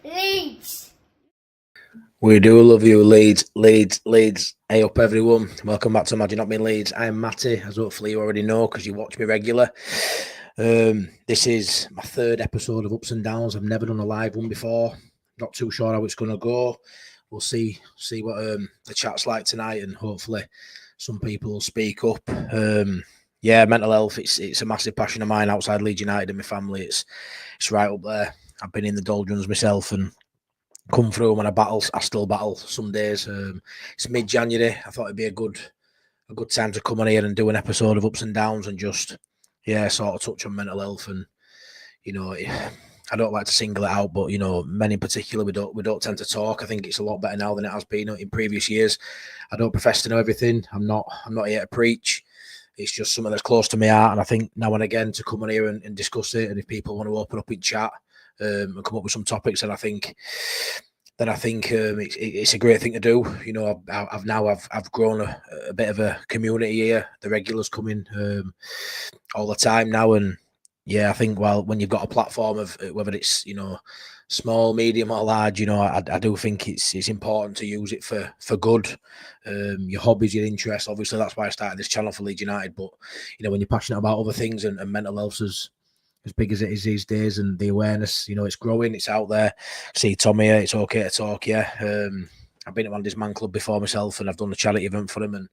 Leeds. We do love you, Leeds, Leeds, Leeds. Hey up, everyone. Welcome back to Imagine Not Being Leeds. I'm Matty, as hopefully you already know because you watch me regular. This is my third episode of Ups and Downs. I've never done a live one before. Not too sure how it's going to go. We'll see what the chat's like tonight, and hopefully some people will speak up. Yeah, mental health, it's a massive passion of mine outside Leeds United and my family. It's right up there. I've been in the doldrums myself and come through them, and I still battle some days. It's mid-January. I thought it'd be a good time to come on here and do an episode of Ups and Downs and just sort of touch on mental health. And I don't like to single it out, but men in particular, we don't tend to talk. I think it's a lot better now than it has been in previous years. I don't profess to know everything. I'm not here to preach. It's just something that's close to my heart, and I think now and again to come on here and discuss it. And if people want to open up in chat and come up with some topics, then I think it's a great thing to do. I've grown a bit of a community here. The regulars come in all the time now, and I think when you've got a platform of whether it's small, medium, or large, I do think it's important to use it for good. Your hobbies, your interests. Obviously, that's why I started this channel for Leeds United. But when you're passionate about other things, and mental health is as big as it is these days, and the awareness, it's growing, it's out there. See Tom here, it's okay to talk. I've been at Mandy's Man Club before myself, and I've done a charity event for him, and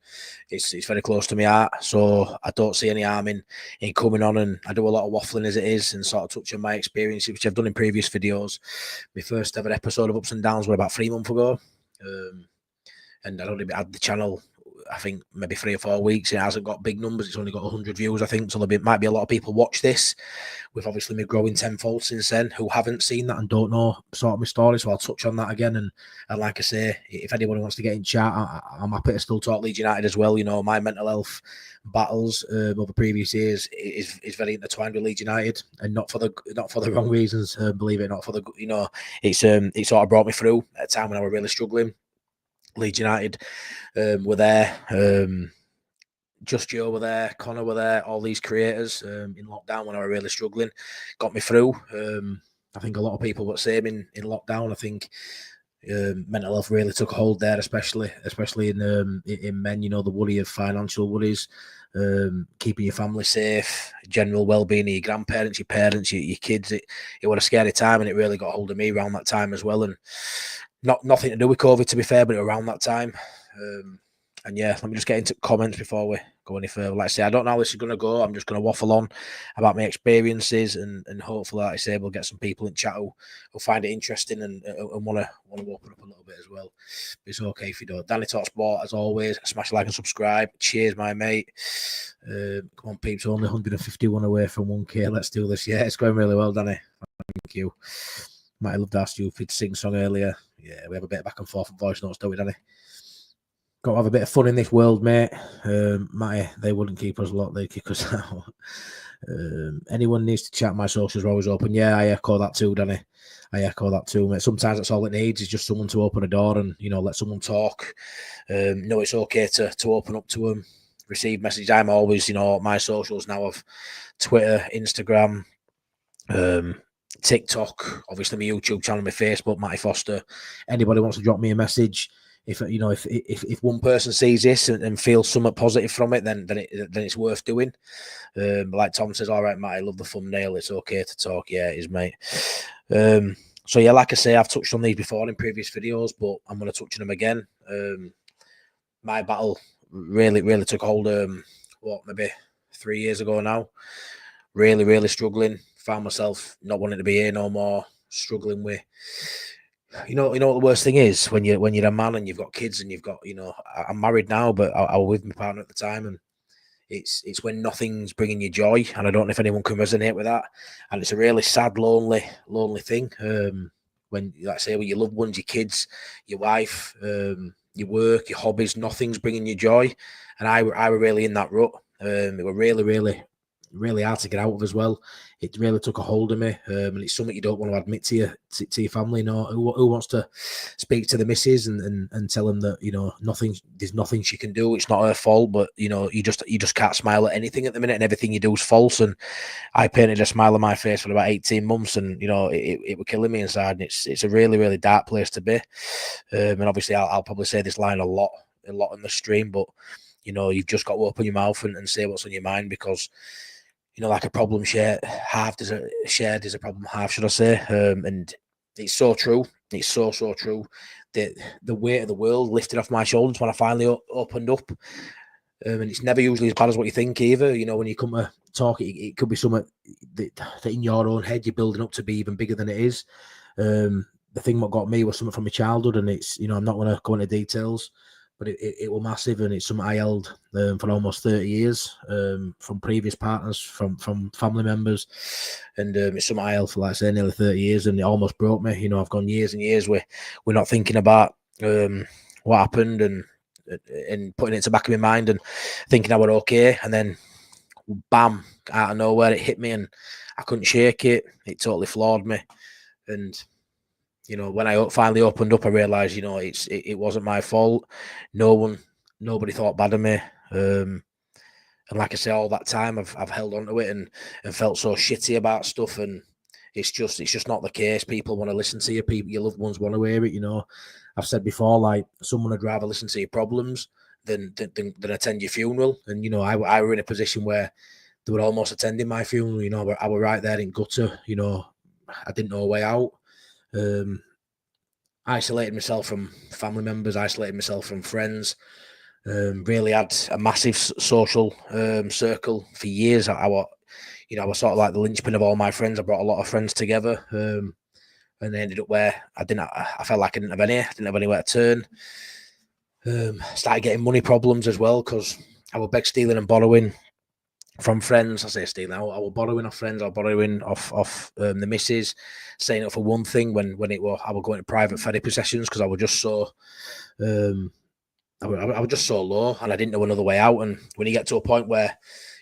it's very close to my heart. So I don't see any harm in coming on, and I do a lot of waffling as it is, and sort of touch on my experiences, which I've done in previous videos. My first ever episode of Ups and Downs were about 3 months ago, and I'd only had the channel, I think, maybe 3 or 4 weeks. It hasn't got big numbers. It's only got 100 views, I think. So might be a lot of people watch this, with obviously me growing tenfold since then, who haven't seen that and don't know sort of my story. So I'll touch on that again. And like I say, if anyone wants to get in chat, I'm happy to still talk Leeds United as well. My mental health battles over previous years is very intertwined with Leeds United, and not for the wrong reasons. Believe it, not for the it sort of brought me through at a time when I was really struggling. Leeds United were there. Just Joe were there, Connor were there, all these creators in lockdown when I was really struggling, got me through. I think a lot of people were the same in lockdown. I think mental health really took a hold there, especially in men. The worry of financial worries, keeping your family safe, general well-being of your grandparents, your parents, your kids. It was a scary time, and it really got a hold of me around that time as well. And nothing to do with COVID, to be fair, but around that time. And let me just get into comments before we go any further. Like I say, I don't know how this is going to go. I'm just going to waffle on about my experiences, and hopefully, like I say, we'll get some people in chat who find it interesting and want to open up a little bit as well. It's okay if you don't. Danny Talk Sport, as always, smash like and subscribe. Cheers, my mate. Come on, peeps, only 151 away from 1K. Let's do this. Yeah, it's going really well, Danny. Thank you. Might have loved to ask you if you'd sing song earlier. Yeah, we have a bit of back and forth voice notes, don't we, Danny? Got to have a bit of fun in this world, mate. Matty, they wouldn't keep us locked, they'd kick us out. Anyone needs to chat, my socials are always open. Yeah, I echo that too, Danny. I echo that too, mate. Sometimes that's all it needs, is just someone to open a door and, let someone talk. No, it's okay to open up to them, receive messages. I'm always, my socials now of Twitter, Instagram, TikTok, obviously my YouTube channel, my Facebook, Matty Foster. Anybody wants to drop me a message, if one person sees this and feels something positive from it, then it's worth doing. Like Tom says, all right, Matt, I love the thumbnail. It's okay to talk. Yeah, it is, mate. So yeah, like I say, I've touched on these before in previous videos, but I'm going to touch on them again. My battle really took hold. Maybe 3 years ago now. Really struggling. Found myself not wanting to be here no more. Struggling with. You know what the worst thing is when you're a man and you've got kids and you've got, I'm married now, but I was with my partner at the time, and it's when nothing's bringing you joy. And I don't know if anyone can resonate with that. And it's a really sad, lonely thing. When, like I say, with your loved ones, your kids, your wife, your work, your hobbies, nothing's bringing you joy. And I were really in that rut. It were really really hard to get out of as well. It really took a hold of me, and it's something you don't want to admit to your family. You know, who wants to speak to the missus and tell them that, you know, there's nothing she can do. It's not her fault, but you know, you just can't smile at anything at the minute, and everything you do is false. And I painted a smile on my face for about 18 months, and you know, it was killing me inside. And it's a really, really dark place to be. And obviously, I'll probably say this line a lot in the stream, but you know, you've just got to open your mouth and say what's on your mind, because you know, like a problem shared is a problem half, should I say? And it's so true. It's so true. The weight of the world lifted off my shoulders when I finally opened up. And it's never usually as bad as what you think either. You know, when you come to talk, it could be something that in your own head you're building up to be even bigger than it is. The thing what got me was something from my childhood, and it's, you know, I'm not going to go into details, but it was massive, and it's something I held for almost 30 years from previous partners, from family members, and it's something I held for, like I say, nearly 30 years, and it almost broke me. You know, I've gone years and years where we're not thinking about what happened and putting it to the back of my mind and thinking I were okay, and then bam, out of nowhere it hit me, and I couldn't shake it. It totally floored me, and you know, when I finally opened up, I realised, you know, it wasn't my fault. Nobody thought bad of me. And like I say, all that time I've held on to it and felt so shitty about stuff, and it's just not the case. People want to listen to you. People, your loved ones want to hear it. You know, I've said before, like, someone would rather listen to your problems than attend your funeral. And you know, I were in a position where they were almost attending my funeral. You know, I were right there in gutter. You know, I didn't know a way out. Isolated myself from family members, isolated myself from friends. Really had a massive social circle for years. I was sort of like the linchpin of all my friends. I brought a lot of friends together, and they ended up where I felt like I didn't have any. I didn't have anywhere to turn. Started getting money problems as well, because I was beg, stealing and borrowing from friends. I say stealing. I was borrowing off friends. I was borrowing off the missus, saying up for one thing when I was going to private therapy sessions, because I was just so I was just so low, and I didn't know another way out. And when you get to a point where,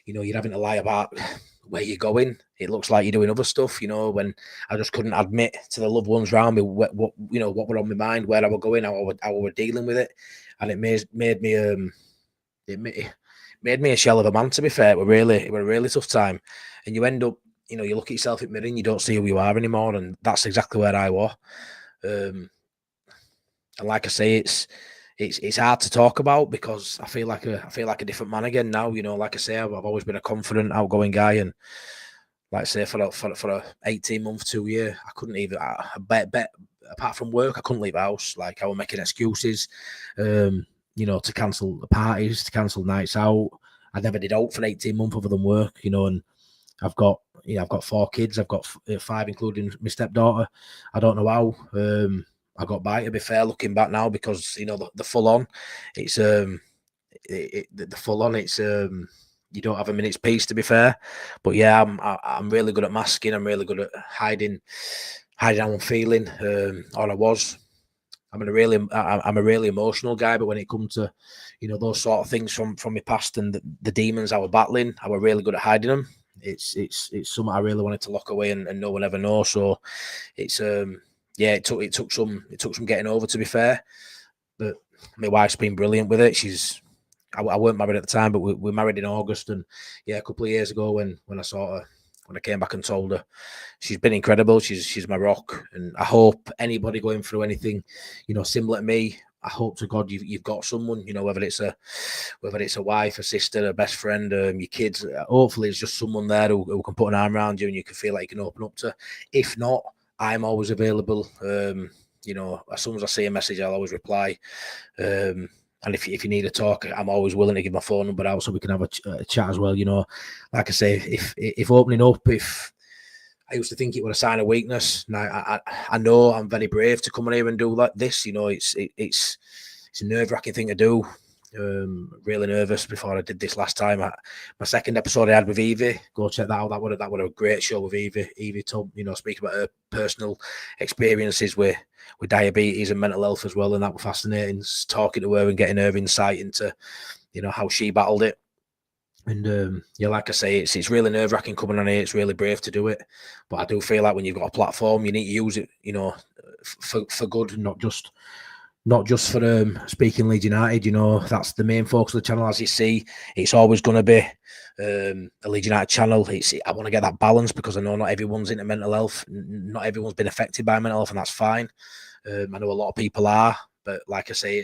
you know, you're having to lie about where you're going, it looks like you're doing other stuff. You know, when I just couldn't admit to the loved ones around me what were on my mind, where I was going, how I was dealing with it, and it made me a shell of a man, to be fair. It was a really tough time. And you end up, you know, you look at yourself in the mirror and you don't see who you are anymore. And that's exactly where I was. And like I say, it's hard to talk about, because I feel like a different man again now. You know, like I say, I've always been a confident, outgoing guy, and like I say, for a 18-month, 2 year, I couldn't even apart from work, I couldn't leave the house. Like, I was making excuses. You know, to cancel the parties, to cancel nights out. I never did out for 18 months other than work, you know, and I've got 4 kids. I've got 5, including my stepdaughter. I don't know how I got by, to be fair, looking back now, because, you know, the full on, it's the full on, it's you don't have a minute's peace, to be fair. But yeah, I'm really good at masking. I'm really good at hiding how I'm feeling, or I was. I'm a really emotional guy, but when it comes to, you know, those sort of things from my past and the demons I was battling, I was really good at hiding them. It's something I really wanted to lock away and no one ever knows. So it's it took some getting over, to be fair. But my wife's been brilliant with it. I weren't married at the time, but we married in August, and yeah, a couple of years ago when I saw her, when I came back and told her, she's been incredible. She's my rock, and I hope anybody going through anything, you know, similar to me, I hope to God you've got someone, you know, whether it's a wife, a sister, a best friend, your kids. Hopefully, it's just someone there who can put an arm around you and you can feel like you can open up to. If not, I'm always available. You know, as soon as I see a message, I'll always reply. And if you need a talk, I'm always willing to give my phone number out so we can have a chat as well. You know, like I say, if opening up, if I used to think it was a sign of weakness, now I know I'm very brave to come on here and do like this. You know, it's a nerve-wracking thing to do. Really nervous before I did this last time. My second episode I had with Evie, go check that out. That would a great show with Evie. Evie told, you know, speaking about her personal experiences with diabetes and mental health as well, and that was fascinating. Talking to her and getting her insight into, you know, how she battled it. And yeah, like I say, it's really nerve wracking coming on here. It's really brave to do it, but I do feel like when you've got a platform, you need to use it, for good, not just for speaking Leeds United. That's the main focus of the channel. As you see, it's always going to be a Leeds United channel. I want to get that balance because I know not everyone's into mental health. Not everyone's been affected by mental health, and that's fine. I know a lot of people are, but like I say,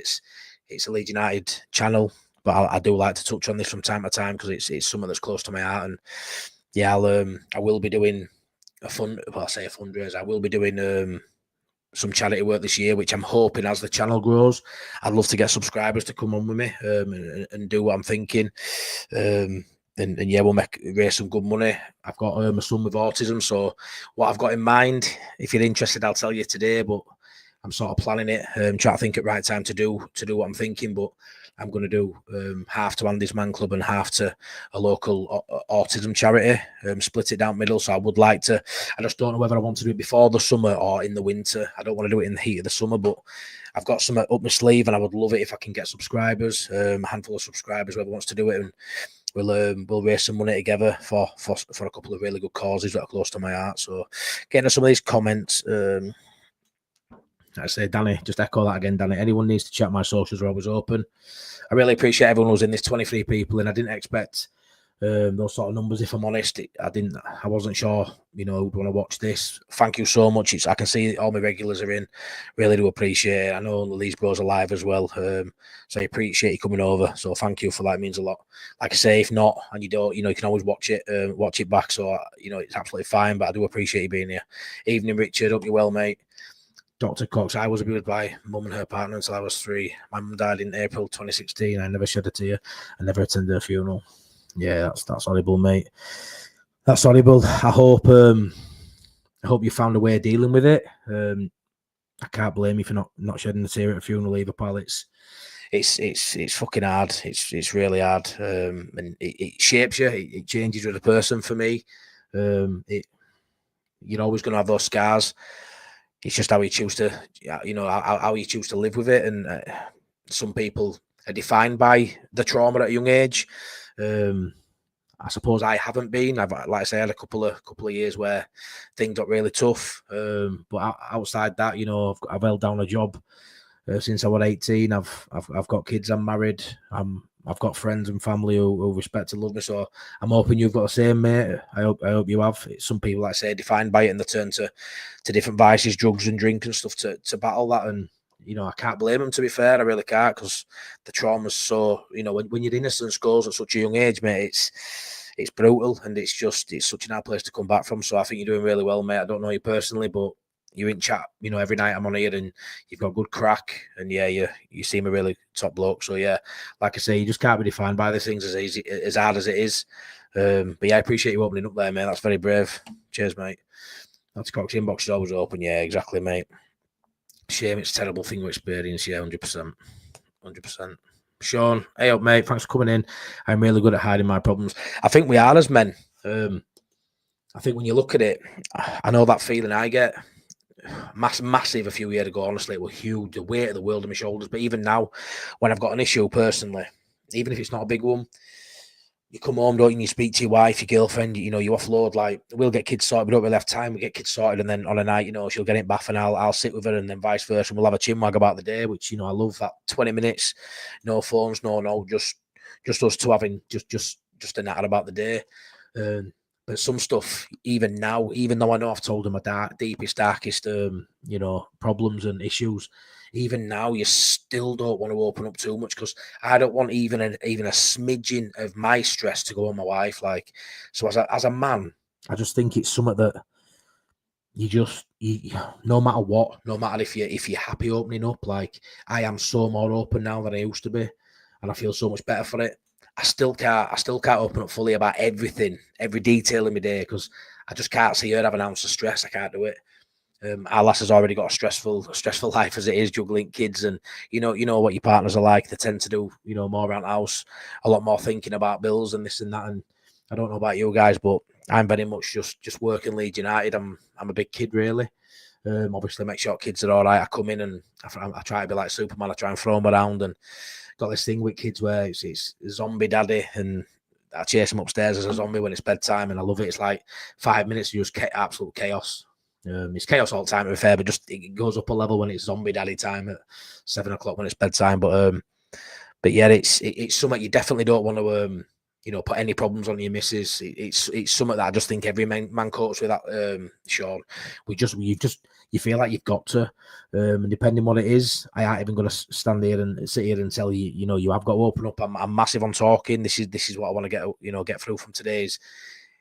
it's a Leeds United channel. But I do like to touch on this from time to time because it's something that's close to my heart. And yeah, I will be doing a fundraiser. I will be doing some charity work this year, which I'm hoping as the channel grows, I'd love to get subscribers to come on with me and do what I'm thinking. And yeah, we'll raise some good money. I've got a son with autism, so what I've got in mind, if you're interested, I'll tell you today. But I'm sort of planning it, trying to think at right time to do what I'm thinking. But I'm going to do half to Andy's Man Club and half to a local autism charity, split it down middle. So I would like to, I just don't know whether I want to do it before the summer or in the winter. I don't want to do it in the heat of the summer, but I've got some up my sleeve and I would love it if I can get subscribers, a handful of subscribers, whoever wants to do it. And we'll raise some money together for a couple of really good causes that are close to my heart. So getting to some of these comments, I say, Danny, just echo that again, Danny. Anyone needs to check my socials are always open. I really appreciate everyone who's in this, 23 people, and I didn't expect those sort of numbers. If I'm honest, I wasn't sure, who'd want to watch this. Thank you so much. I can see all my regulars are in. Really do appreciate it. I know the Leeds Bros are live as well, so I appreciate you coming over. So thank you for that. It means a lot. Like I say, if not, and you don't, you can always watch it back. So it's absolutely fine. But I do appreciate you being here. Evening, Richard. Hope you're well, mate. Dr. Cox, I was abused by mum and her partner until I was 3. My mum died in April 2016. I never shed a tear. I never attended her funeral. Yeah, that's horrible, mate. That's horrible. I hope you found a way of dealing with it. I can't blame you for not shedding a tear at a funeral either, pal. It's fucking hard. It's really hard. And it shapes you. It changes you as a person for me. You're always going to have those scars. It's just how you choose to, how you choose to live with it. And some people are defined by the trauma at a young age. I suppose I haven't been. Like I say, I had a couple of years where things got really tough. But outside that, I've held down a job since I was 18. I've got kids. I'm married. I've got friends and family who respect and love me. So I'm hoping you've got the same, mate. I hope you have. Some people, like I say, defined by it and they turn to different vices, drugs and drink and stuff to battle that. And, I can't blame them, to be fair. I really can't, because the trauma's so, when your innocence goes at such a young age, mate, it's brutal, and it's such an hard place to come back from. So I think you're doing really well, mate. I don't know you personally, but you're in chat, every night I'm on here, and you've got good crack, and yeah, you seem a really top bloke. So yeah, like I say, you just can't be defined by these things as hard as it is. But yeah, I appreciate you opening up there, mate. That's very brave. Cheers, mate. That's Cox inbox is always open. Yeah, exactly, mate. Shame it's a terrible thing to experience. Yeah, 100%. Sean, hey up, mate. Thanks for coming in. I'm really good at hiding my problems. I think we are as men. I think when you look at it, I know that feeling I get. Massive a few years ago, honestly, it was huge, the weight of the world on my shoulders. But even now, when I've got an issue personally, even if it's not a big one, you come home, don't you, and you speak to your wife, your girlfriend, you offload. Like, we'll get kids sorted, we don't really have time, we get kids sorted, and then on a night, she'll get in bath and I'll sit with her, and then vice versa, and we'll have a chinwag about the day, which, I love that. 20 minutes, no phones, no, just us two having just a natter about the day. But some stuff, even now, even though I know I've told them my deepest, darkest, problems and issues, even now, you still don't want to open up too much, because I don't want even a smidgen of my stress to go on my wife. Like, so as a man, I just think it's something that you no matter what, no matter if you're happy opening up, like I am so more open now than I used to be, and I feel so much better for it. I still can't open up fully about everything, every detail in my day, because I just can't see her have an ounce of stress. I can't do it. Our lass has already got a stressful life as it is, juggling kids, and you know what your partners are like. They tend to do more around the house, a lot more thinking about bills and this and that. And I don't know about you guys, but I'm very much just working Leeds United. I'm a big kid, really. Obviously, make sure kids are all right. I come in and I try to be like Superman. I try and throw them around, and got this thing with kids where it's zombie daddy, and I chase him upstairs as a zombie when it's bedtime, and I love it. It's like 5 minutes of just absolute chaos. It's chaos all the time, to be fair, but just it goes up a level when it's zombie daddy time at 7 o'clock when it's bedtime. But yeah, it's something you definitely don't want to put any problems on your missus. It's something that I just think every man copes with that, Sean. You feel like you've got to, and depending what it is, I ain't even going to stand here and sit here and tell you, you have got to open up. I'm massive on talking. This is what I want to get through from today is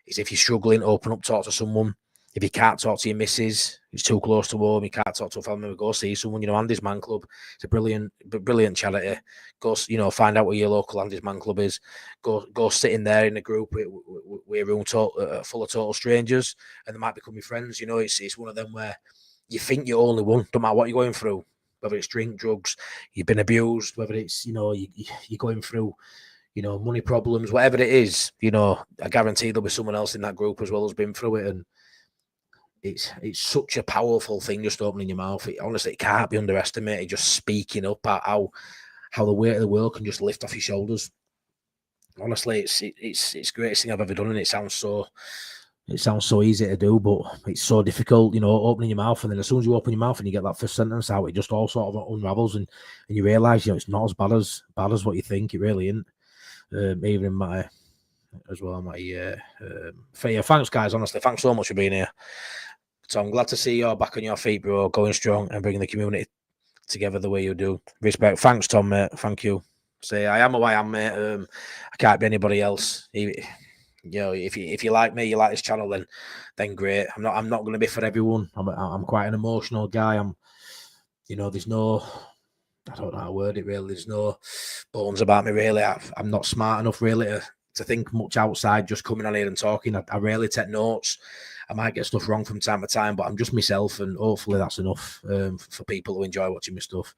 if you're struggling, open up, talk to someone. If you can't talk to your missus, it's too close to home, you can't talk to a family member, go see someone. Andy's Man Club, it's a brilliant charity. Go, find out where your local Andy's Man Club is. Go sit in there in a group with a room full of total strangers, and they might become your friends. It's one of them where you think you're only one, don't matter what you're going through, whether it's drink, drugs, you've been abused, whether it's, you're going through, money problems, whatever it is, I guarantee there'll be someone else in that group as well who's been through it. And it's such a powerful thing, just opening your mouth. Honestly, it can't be underestimated, just speaking up at how the weight of the world can just lift off your shoulders. Honestly, it's the greatest thing I've ever done, and it sounds so easy to do, but it's so difficult, opening your mouth. And then as soon as you open your mouth and you get that first sentence out, it just all sort of unravels, and you realise, it's not as bad as what you think. It really isn't. Even in my as well, thanks guys, honestly, thanks so much for being here. So I'm glad to see you're back on your feet, bro, going strong and bringing the community together the way you do. Respect. Thanks, Tom, mate. Thank you. Say, I am who I am, mate. I can't be anybody else. If you like me, you like this channel, then great. I'm not going to be for everyone. I'm quite an emotional guy. There's no, I don't know how to word it really. There's no bones about me really. I'm not smart enough really to think much outside just coming on here and talking. I rarely take notes. I might get stuff wrong from time to time, but I'm just myself, and hopefully that's enough for people who enjoy watching my stuff.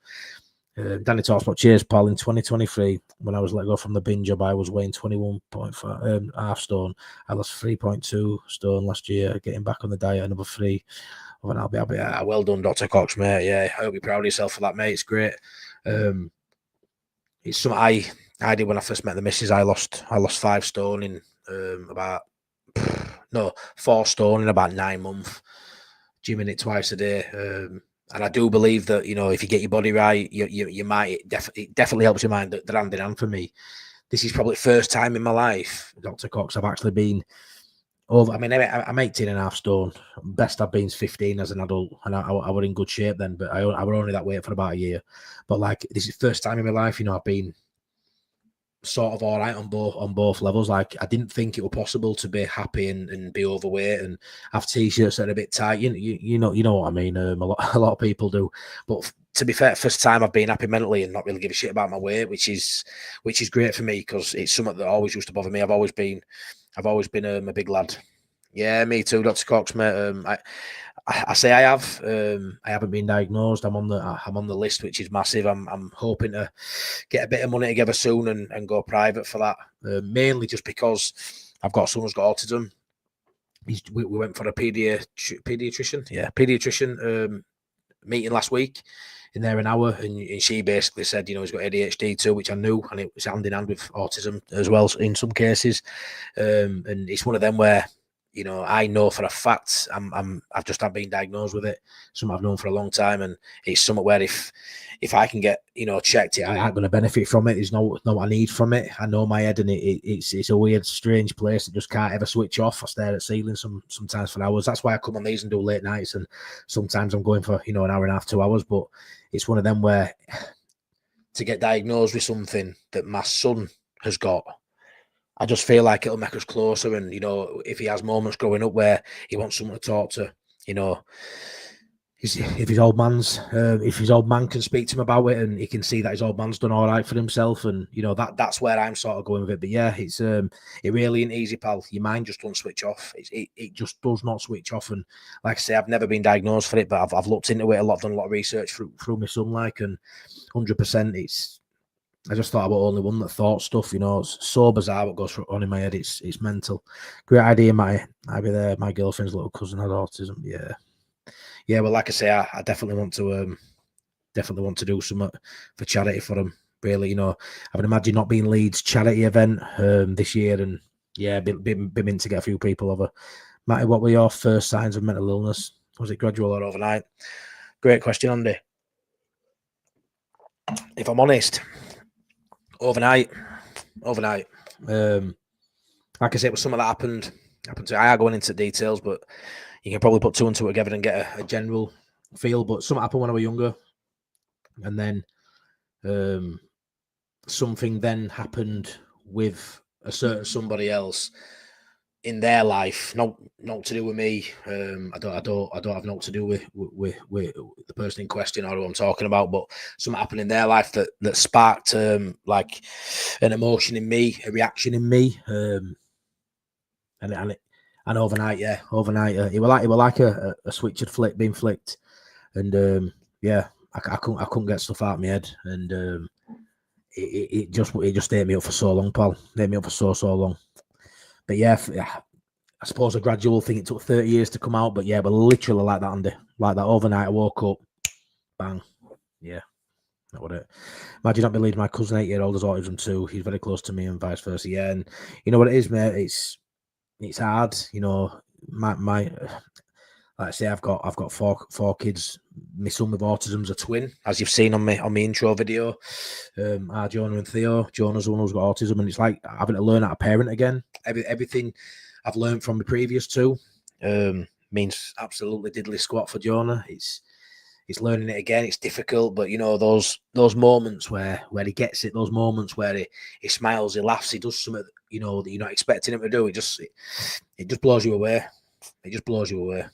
Danny talks about, cheers, Paul. In 2023, when I was let go from the bin job, I was weighing 21.5 half stone. I lost 3.2 stone last year. Getting back on the diet, another 3. And I'll be happy. Well done, Dr. Cox, mate. Yeah, I hope you're proud of yourself for that, mate. It's great. It's something I did when I first met the missus. I lost 5 stone in 4 stone in about 9 months. Gymming it twice a day. And I do believe that, if you get your body right, you might, it definitely helps your mind. That hand in hand for me. This is probably the first time in my life, Dr. Cox, I've actually been over. I mean, I'm 18.5 stone. Best I've been is 15 as an adult, and I was in good shape then, but I was only that weight for about a year. But like, this is the first time in my life, I've been sort of all right on both levels. Like, I didn't think it was possible to be happy and be overweight and have t-shirts that are a bit tight. You know what I mean. A lot of people do, but to be fair, first time I've been happy mentally and not really give a shit about my weight, which is great for me, because it's something that always used to bother me. I've always been a big lad. Yeah, me too, Dr. Cox, mate. I say I haven't been diagnosed. I'm on the list, which is massive. I'm hoping to get a bit of money together soon and go private for that. Mainly just because I've got someone who's got autism. We went for a pediatrician meeting last week. In there an hour, and she basically said, he's got ADHD too, which I knew, and it was hand in hand with autism as well in some cases. And it's one of them where, I know for a fact I've just not been diagnosed with it. Something I've known for a long time, and it's something where if I can get checked, I ain't going to benefit from it. There's no I need from it. I know my head, and it's a weird, strange place that just can't ever switch off. I stare at ceilings sometimes for hours. That's why I come on these and do late nights, and sometimes I'm going for an hour and a half, 2 hours. But it's one of them where to get diagnosed with something that my son has got, I just feel like it'll make us closer. And, if he has moments growing up where he wants someone to talk to, if his old man can speak to him about it, and he can see that his old man's done all right for himself, and that's where I'm sort of going with it. But yeah, it's it really ain't easy, pal. Your mind just don't switch off. It just does not switch off. And like I say, I've never been diagnosed for it, but I've looked into it a lot, done a lot of research through my son, and 100%. I just thought I was the only one that thought stuff. It's so bizarre what goes on in my head. It's mental. Great idea, I'll be there. My girlfriend's little cousin had autism. Yeah. Well, like I say, I definitely want to do something for charity for him. really, you know, I've Imagine Not Being Leeds charity event this year, and yeah, been meant to get a few people over. Matty, what were your first signs of mental illness? Was it gradual or overnight? Great question, Andy. If I'm honest, overnight. Like I said, it was something that happened to. I are going into details, but you can probably put two and two together and get a general feel. But something happened when I was younger, and then something then happened with a certain somebody else in their life. Not to do with me. I don't have nothing to do with the person in question or who I'm talking about. But something happened in their life that sparked like an emotion in me, a reaction in me. And overnight, it was like a switch had been flicked, and yeah, I couldn't get stuff out of my head, and it just ate me up for so long, pal. It ate me up for so long. But yeah, I suppose a gradual thing. It took 30 years to come out, but yeah, but literally like that, Andy, like that. Overnight, I woke up, bang, yeah. That would it. Imagine Not Being Leeds. My cousin, 8-year-old, has autism too. He's very close to me, and vice versa. Yeah, and you know what it is, mate. It's hard, you know. My like I say, I've got four kids. My son with autism's a twin, as you've seen on my intro video. Our Jonah and Theo. Jonah's the one who's got autism, and it's like having to learn how to parent again. Everything I've learned from the previous two means absolutely diddly squat for Jonah. It's learning it again. It's difficult, but you know those moments where he gets it, those moments where he smiles, he laughs, he does something, you know, that you're not expecting him to do. It just blows you away. It just blows you away.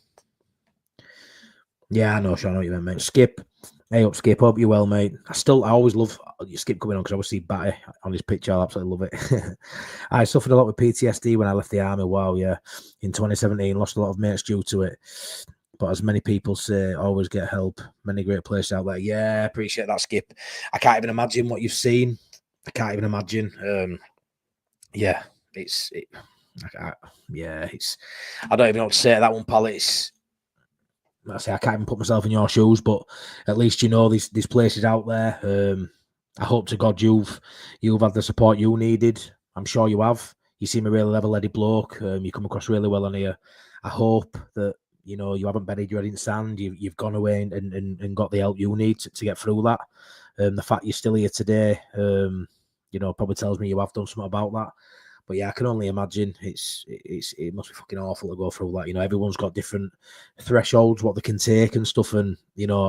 Yeah, I know, Sean. I know what you meant, mate. Skip. Hey up, Skip. Hope you're well, mate. I always love Skip coming on because I always see Batty on his picture. I absolutely love it. I suffered a lot with PTSD when I left the army. Wow, yeah. In 2017, lost a lot of mates due to it. But as many people say, always get help. Many great places out there. Yeah, appreciate that, Skip. I can't even imagine what you've seen. I can't even imagine. Yeah, I don't even know what to say to that one, pal. I can't even put myself in your shoes, but at least you know these places out there. I hope to God you've had the support you needed. I'm sure you have. You seem a really level-headed bloke. You come across really well on here. I hope that you know you haven't buried your head in sand. You've gone away and got the help you need to get through that. The fact you're still here today, you know, probably tells me you have done something about that. But yeah, I can only imagine it must be fucking awful to go through that. You know, everyone's got different thresholds, what they can take and stuff. And, you know,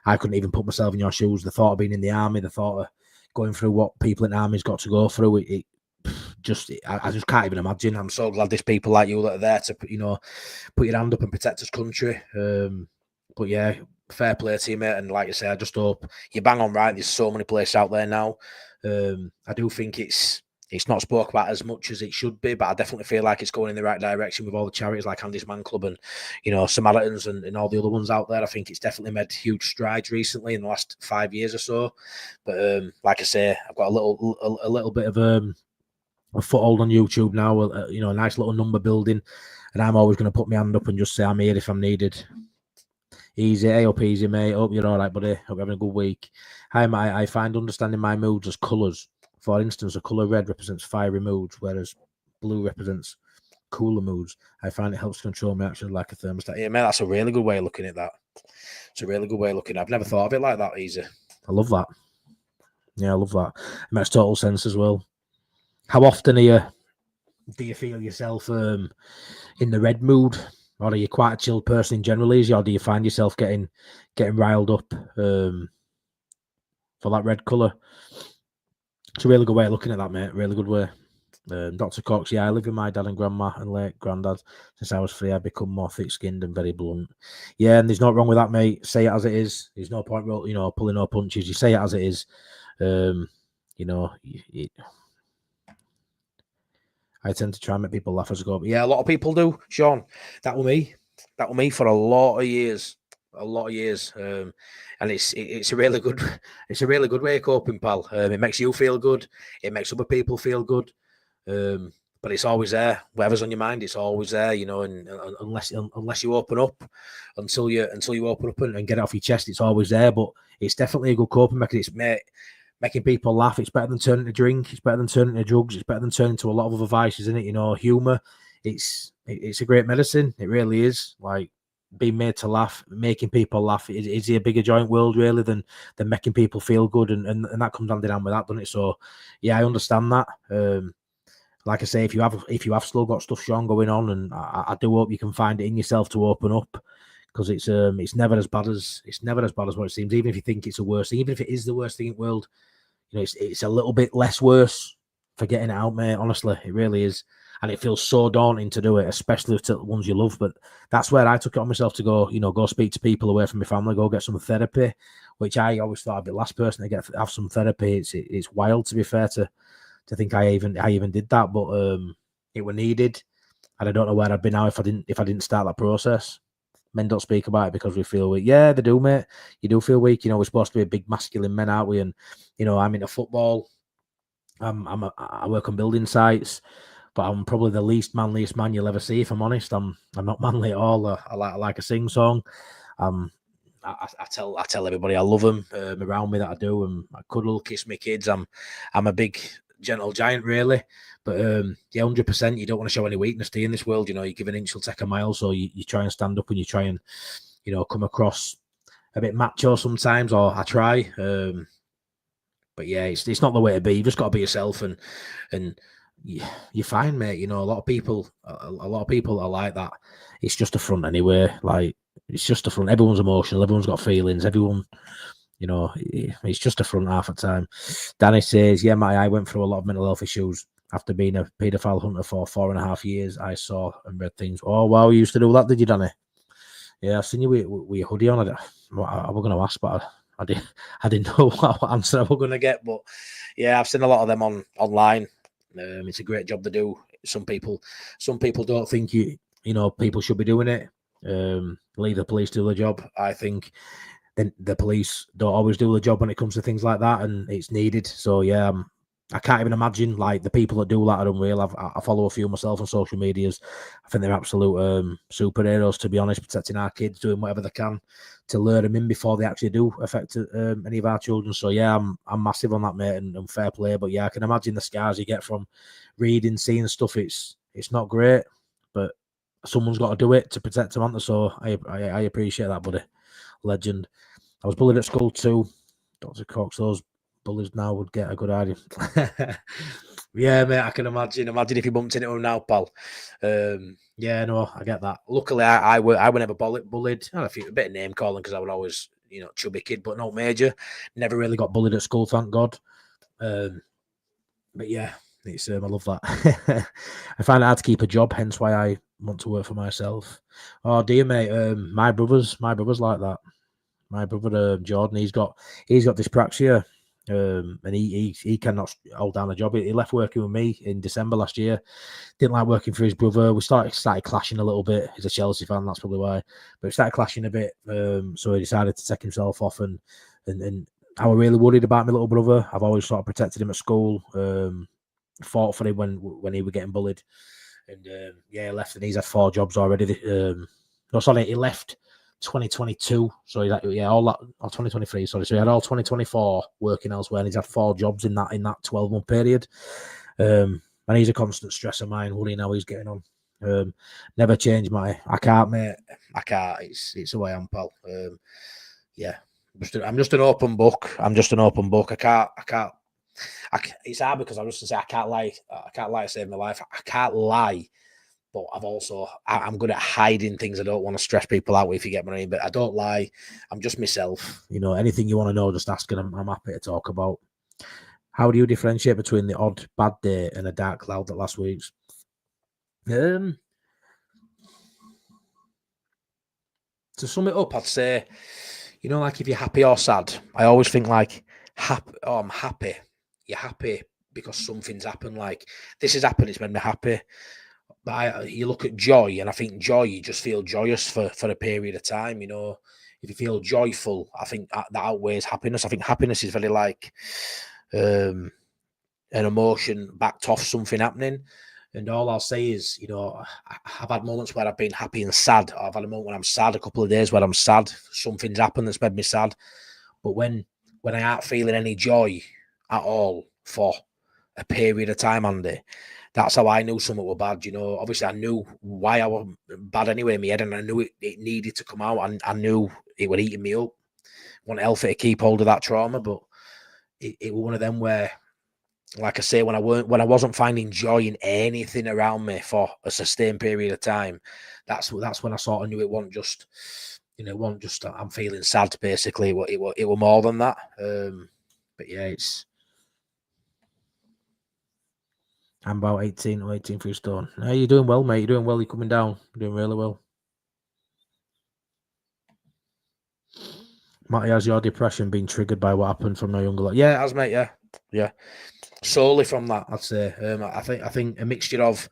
I couldn't even put myself in your shoes. The thought of being in the army, the thought of going through what people in the army's got to go through, I just can't even imagine. I'm so glad there's people like you that are there to, you know, put your hand up and protect this country. But yeah, fair play to you, mate. And like I say, I just hope you bang on right. There's so many places out there now. I do think it's not spoke about as much as it should be, but I definitely feel like it's going in the right direction with all the charities like Andy's Man Club and, you know, Samaritans and all the other ones out there. I think it's definitely made huge strides recently in the last 5 years or so. But like I say, I've got a little bit of a foothold on YouTube now, you know, a nice little number building, and I'm always going to put my hand up and just say I'm here if I'm needed. Easy, hey up, easy, mate. Hope you're all right, buddy. Hope you're having a good week. Hi, mate. I find understanding my moods as colours. For instance, the colour red represents fiery moods, whereas blue represents cooler moods. I find it helps control my actions like a thermostat. Yeah, mate, that's a really good way of looking at that. It's a really good way of looking at it. I've never thought of it like that, easy. I love that. Yeah, I love that. It makes total sense as well. How often do you feel yourself in the red mood? Or are you quite a chilled person in general, easy? Or do you find yourself getting riled up for that red colour? It's a really good way of looking at that, mate. Really good way. Dr. Cox, yeah, I live with my dad and grandma and late granddad. Since I was 3, I've become more thick-skinned and very blunt. Yeah, and there's no wrong with that, mate. Say it as it is. There's no point, you know, pulling no punches. You say it as it is. You know, I tend to try and make people laugh as I go. But yeah, a lot of people do, Sean. That was me. That was me for a lot of years. And it's a really good way of coping, pal. It makes you feel good. It makes other people feel good. But it's always there. Whatever's on your mind, it's always there. You know, and unless you open up, until you open up and get it off your chest, it's always there. But it's definitely a good coping mechanism, mate. making people laugh. It's better than turning to drink. It's better than turning to drugs. It's better than turning to a lot of other vices, isn't it? You know, humor. It's a great medicine. It really is. Like being made to laugh, making people laugh. Is a bigger joint world really than making people feel good, and that comes hand in hand with that, doesn't it? So yeah, I understand that. Like I say, if you have still got stuff strong going on, and I do hope you can find it in yourself to open up, because it's never as bad as what it seems. Even if you think it's the worst thing, even if it is the worst thing in the world, you know, it's a little bit less worse for getting it out, mate. Honestly, it really is. And it feels so daunting to do it, especially to the ones you love. But that's where I took it on myself to go, you know, go speak to people away from my family, go get some therapy, which I always thought I'd be the last person to have some therapy. It's wild, to be fair, to think I even did that, but it were needed. And I don't know where I'd be now if I didn't start that process. Men don't speak about it because we feel weak. Yeah, they do, mate. You do feel weak. You know, we're supposed to be big masculine men, aren't we? And you know, I'm into football. I work on building sites, but I'm probably the least manliest man you'll ever see. If I'm honest, I'm not manly at all. I like a sing song. I tell everybody I love them around me that I do, and I cuddle, kiss my kids. I'm a big gentle giant, really. But yeah, 100%. You don't want to show any weakness, do you, in this world? You know, you give an inch, you'll take a mile. So you try and stand up, and you try and, you know, come across a bit macho sometimes, or I try. But yeah, it's not the way to be. You've just got to be yourself, and you're fine, mate. You know, a lot of people are like that. It's just a front anyway. Like, it's just a front. Everyone's emotional. Everyone's got feelings. Everyone, you know, it's just a front half the time. Danny says, yeah, I went through a lot of mental health issues after being a paedophile hunter for 4.5 years. I saw and read things. Oh, wow, you used to do that, did you, Danny? Yeah, I've seen you with your hoodie on. I was going to ask, but I didn't know what answer I was going to get. But yeah, I've seen a lot of them online. It's a great job to do. Some people don't think you know, people should be doing it. Leave the police do the job. I think then the police don't always do the job when it comes to things like that, and it's needed. So yeah, I can't even imagine, like, the people that do that are unreal. I follow a few myself on social medias. I think they're absolute superheroes, to be honest, protecting our kids, doing whatever they can to lure them in before they actually do affect any of our children. So yeah, I'm massive on that, mate, and fair play. But yeah, I can imagine the scars you get from reading, seeing stuff. It's not great, but someone's got to do it to protect Samantha. So I appreciate that, buddy. Legend. I was bullied at school too. Dr. Cox, those bullies now would get a good idea. Yeah, mate, I can imagine. Imagine if you bumped into him now, pal. Yeah, no, I get that. Luckily, I would never bullied. I had a bit of name calling because I would always, you know, chubby kid, but not major. Never really got bullied at school, thank God. But yeah, it's I love that. I find it hard to keep a job, hence why I want to work for myself. Oh dear, mate. My brother's like that. My brother Jordan, he's got dyspraxia, and he cannot hold down a job. He left working with me in December last year. Didn't like working for his brother. We started clashing a little bit. He's a Chelsea fan, that's probably why. But we started clashing a bit. So he decided to take himself off, and I was really worried about my little brother. I've always sort of protected him at school. Fought for him when he was getting bullied, and yeah, he left, and he's had 4 jobs already. He left 2022, so he's all that, or 2023, sorry. So he had all 2024 working elsewhere, and he's had 4 jobs in that 12-month period. And he's a constant stress of mine, worrying how he's getting on. Never change I can't, mate. I can't. It's the way I'm, pal. Yeah, I'm just an open book. I can't. It's hard because I was to say I can't lie to save my life. I can't lie. But I'm good at hiding things. I don't want to stress people out, if you get my name, but I don't lie. I'm just myself. You know, anything you want to know, just ask, and I'm happy to talk about. How do you differentiate between the odd bad day and a dark cloud like last week's? To sum it up, I'd say, you know, like if you're happy or sad, I always think like, I'm happy. You're happy because something's happened. Like, this has happened, it's made me happy. But you look at joy, and I think joy, you just feel joyous for a period of time. You know, if you feel joyful, I think that outweighs happiness. I think happiness is very like an emotion backed off something happening. And all I'll say is, you know, I've had moments where I've been happy and sad. I've had a moment when I'm sad, a couple of days where I'm sad. Something's happened that's made me sad. But when I aren't feeling any joy, at all for a period of time, Andy, that's how I knew something were bad. You know, obviously I knew why I was bad anyway in my head, and I knew it needed to come out, and I knew it was eating me up. Wasn't healthy to keep hold of that trauma, but it was one of them where, like I say, when I wasn't finding joy in anything around me for a sustained period of time, that's when I sort of knew it wasn't just, you know, it wasn't just I'm feeling sad. Basically, it was more than that. But yeah, I'm about 18 or 18 stone. Hey, you're doing well, mate. You're doing well. You're coming down. You're doing really well. Matty, has your depression been triggered by what happened from my younger life? Yeah, it has, mate. Yeah. Solely from that, I'd say. I think a mixture of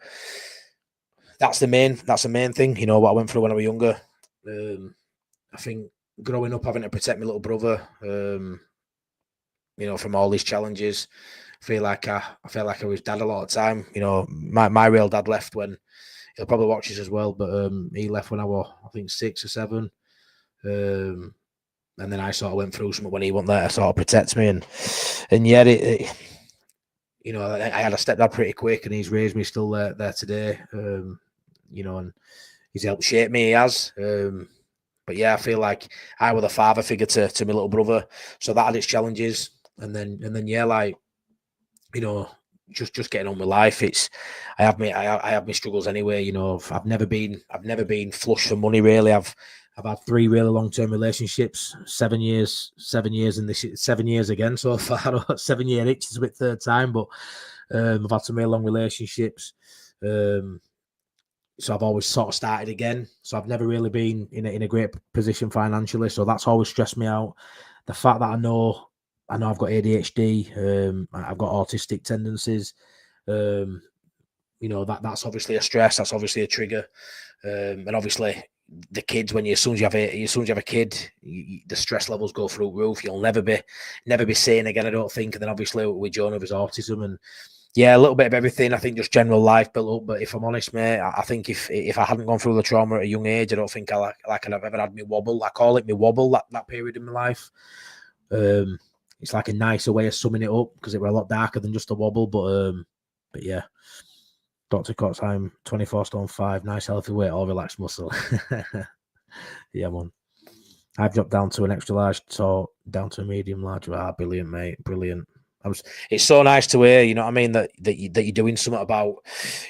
that's the main thing. You know what I went through when I was younger. I think growing up having to protect my little brother. You know, from all these challenges. I feel like I was dad a lot of time. You know, my real dad left when he'll probably watch this as well, but he left when I was, I think, 6 or 7. And then I sort of went through something when he wasn't there to sort of protect me, and yet you know, I had a stepdad pretty quick, and he's raised me still there today. You know, and he's helped shape me. He has. But yeah, I feel like I was a father figure to my little brother, so that had its challenges. And then yeah, like, you know, just getting on with life. I have my struggles anyway. You know, I've never been flush for money really. I've had 3 really long-term relationships, 7 years, and this 7 years again so far. 7 year itch is a bit third time, but I've had some really long relationships. So I've always sort of started again. So I've never really been in a great position financially. So that's always stressed me out. The fact that I know I've got ADHD, I've got autistic tendencies. You know, that's obviously a stress. That's obviously a trigger. And obviously the kids, as soon as you have a kid, the stress levels go through the roof. You'll never be sane again, I don't think. And then obviously with Jonah with his autism, and yeah, a little bit of everything. I think just general life built up. But if I'm honest, mate, I think if I hadn't gone through the trauma at a young age, I don't think I'd have ever had me wobble. I call it me wobble, that period in my life. It's like a nicer way of summing it up because it were a lot darker than just a wobble. But yeah. Dr. Cox, I'm 24 stone 5, nice healthy weight, all relaxed muscle. Yeah, man. I've dropped down to an extra large, so down to a medium large. Brilliant, mate. Brilliant. It's so nice to hear, you know what I mean, that you're doing something about,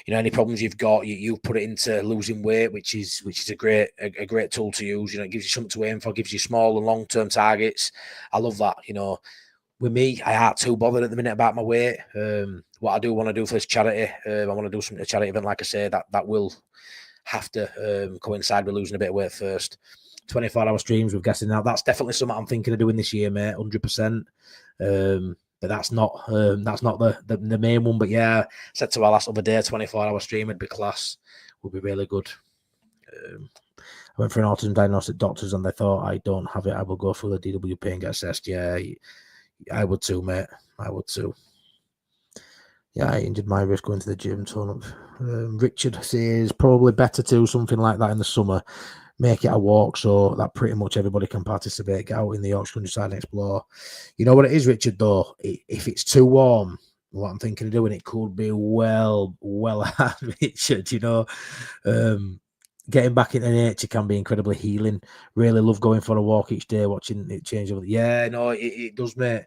you know, any problems you've got, you put it into losing weight, which is a great tool to use. You know, it gives you something to aim for, gives you small and long-term targets. I love that, you know. With me, I aren't too bothered at the minute about my weight. What I do want to do for this charity, I want to do something at a charity event, like I say, that will have to coincide with losing a bit of weight first. 24-hour streams with guessing now. That's definitely something I'm thinking of doing this year, mate, 100%. But that's not the main one. But yeah, I said to our last other day, 24-hour stream would be class, would be really good. I went for an autism diagnosis at doctors and they thought I don't have it. I will go through the DWP and get assessed. Yeah, I would too, mate. I would too. Yeah, I injured my wrist going to the gym. Richard says probably better to do something like that in the summer. Make it a walk so that pretty much everybody can participate. Get out in the Yorkshire countryside and explore. You know what it is, Richard, though? If it's too warm, what I'm thinking of doing, it could be well hard, Richard, you know. Getting back into nature can be incredibly healing. Really love going for a walk each day, watching it change over. Yeah, no, it does, mate.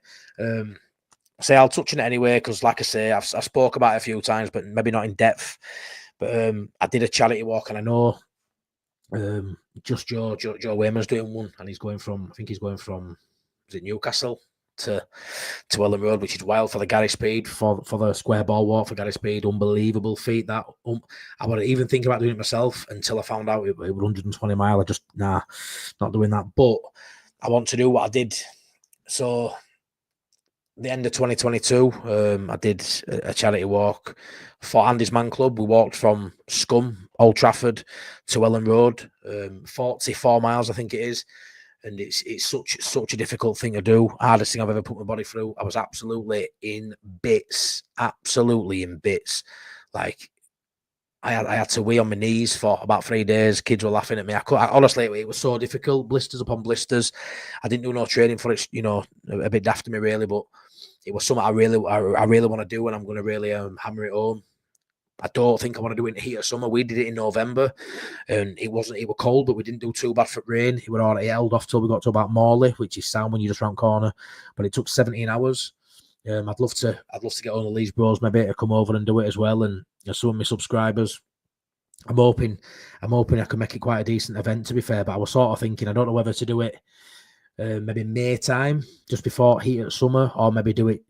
Say I'll touch on it anyway because, like I say, I've spoke about it a few times, but maybe not in depth. But I did a charity walk, and I know just Joe Wayman's doing one, and he's going from is it Newcastle to Ellen Road, which is wild for the Gary Speed for the square ball walk for Gary Speed. Unbelievable feat that. I wasn't even thinking about doing it myself until I found out it was 120 miles. I just not doing that. But I want to do what I did. So the end of 2022, I did a charity walk for Andy's Man Club. We walked from Scum, Old Trafford, to Ellen Road, 44 miles, I think it is. And it's such a difficult thing to do. Hardest thing I've ever put my body through. I was absolutely in bits. Like I had to wee on my knees for about 3 days. Kids were laughing at me. Honestly, it was so difficult. Blisters upon blisters. I didn't do no training for it. You know, a bit daft to me really, but it was something I really want to do, and I'm going to really hammer it home. I don't think I want to do it in the heat of summer. We did it in November, and it was cold, but we didn't do too bad for rain. It was all right. It held off till we got to about Morley, which is sound when you just round corner. But it took 17 hours. I'd love to get on the Leeds Bros maybe to come over and do it as well. And some of my subscribers, I'm hoping I can make it quite a decent event, to be fair. But I was sort of thinking, I don't know whether to do it maybe May time, just before heat of summer, or maybe do it,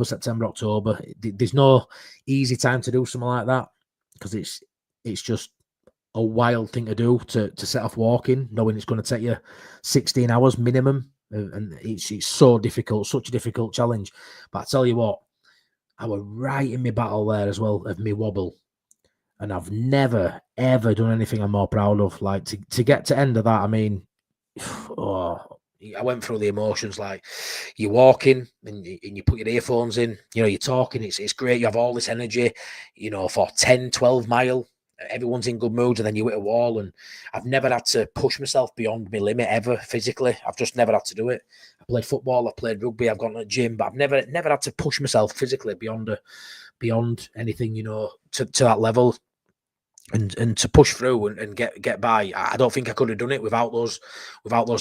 September, October. There's no easy time to do something like that, because it's just a wild thing to do to set off walking, knowing it's going to take you 16 hours minimum, and it's so difficult, such a difficult challenge. But I tell you what, I was right in my battle there as well of me wobble, and I've never ever done anything I'm more proud of. Like to get to end of that, I mean, I went through the emotions. Like, you're walking and you put your earphones in, you're talking, it's great, you have all this energy, for 10, 12 mile, everyone's in good moods, and then you hit a wall. And I've never had to push myself beyond my limit ever physically. I've just never had to do it. I played football, I played rugby, I've gone to the gym, but I've never had to push myself physically beyond anything, to that level. And to push through and get by. I don't think I could have done it without those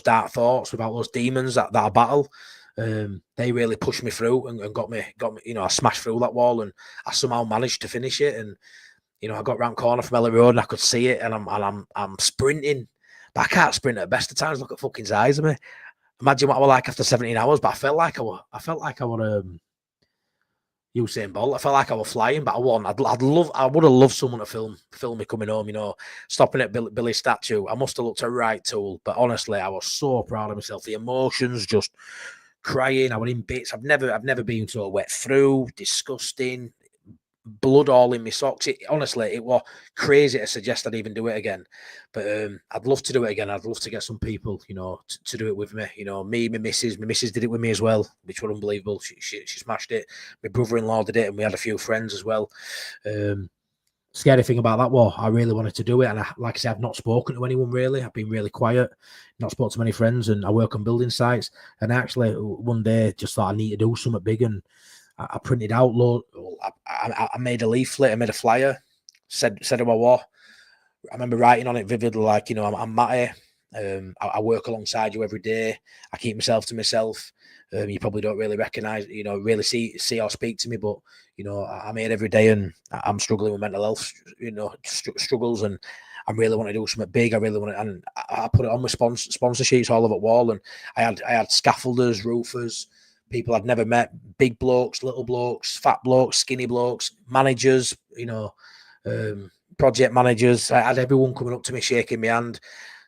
dark thoughts, without those demons that I battle. They really pushed me through and got me. I smashed through that wall, and I somehow managed to finish it. And I got round corner from Ellie Road, and I could see it, and I'm sprinting, but I can't sprint at the best of times. Look at fucking size of me. Imagine what I was like after 17 hours. But I felt like I was Usain Bolt. I felt like I was flying, but I wasn't. I would have loved someone to film me coming home, stopping at Billy's statue. I must have looked a right tool, but honestly, I was so proud of myself. The emotions, just crying. I was in bits. I've never been so wet through, disgusting, blood all in my socks. Honestly, it was crazy to suggest I'd even do it again. But I'd love to do it again. I'd love to get some people, to do it with me. Me, my missus did it with me as well, which was unbelievable. She smashed it. My brother-in-law did it, and we had a few friends as well. Scary thing about that was I really wanted to do it, and like I said, I've not spoken to anyone really. I've been really quiet, not spoken to many friends, and I work on building sites. And actually, one day, just thought I need to do something big, and I printed out I made a leaflet, I made a flyer, said who I was. I remember writing on it vividly, like, I'm Matty. I work alongside you every day. I keep myself to myself. You probably don't really recognise, really see or speak to me, but I'm here every day, and I'm struggling with mental health, struggles, and I really want to do something big. I really want to, and I put it on my sponsor sheets all over the wall, and I had scaffolders, roofers, people I'd never met, big blokes, little blokes, fat blokes, skinny blokes, managers, project managers. I had everyone coming up to me, shaking my hand,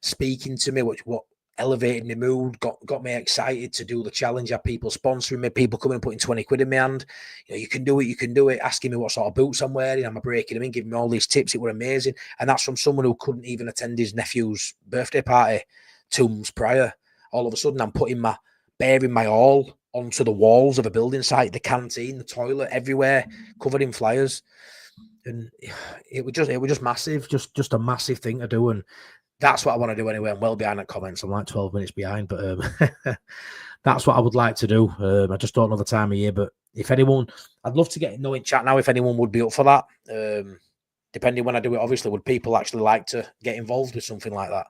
speaking to me, what elevated my mood, got me excited to do the challenge. I had people sponsoring me, people coming and putting 20 quid in my hand. You can do it, asking me what sort of boots I'm wearing. I'm breaking them in, giving me all these tips. It were amazing. And that's from someone who couldn't even attend his nephew's birthday party 2 months prior. All of a sudden, I'm bearing my all onto the walls of a building site, the canteen, the toilet, everywhere, covered in flyers. And it was just massive, just a massive thing to do. And that's what I want to do anyway. I'm well behind at comments. I'm like 12 minutes behind, but that's what I would like to do. I just don't know the time of year, but if anyone, I'd love to get in chat now if anyone would be up for that. Depending when I do it, obviously, would people actually like to get involved with something like that?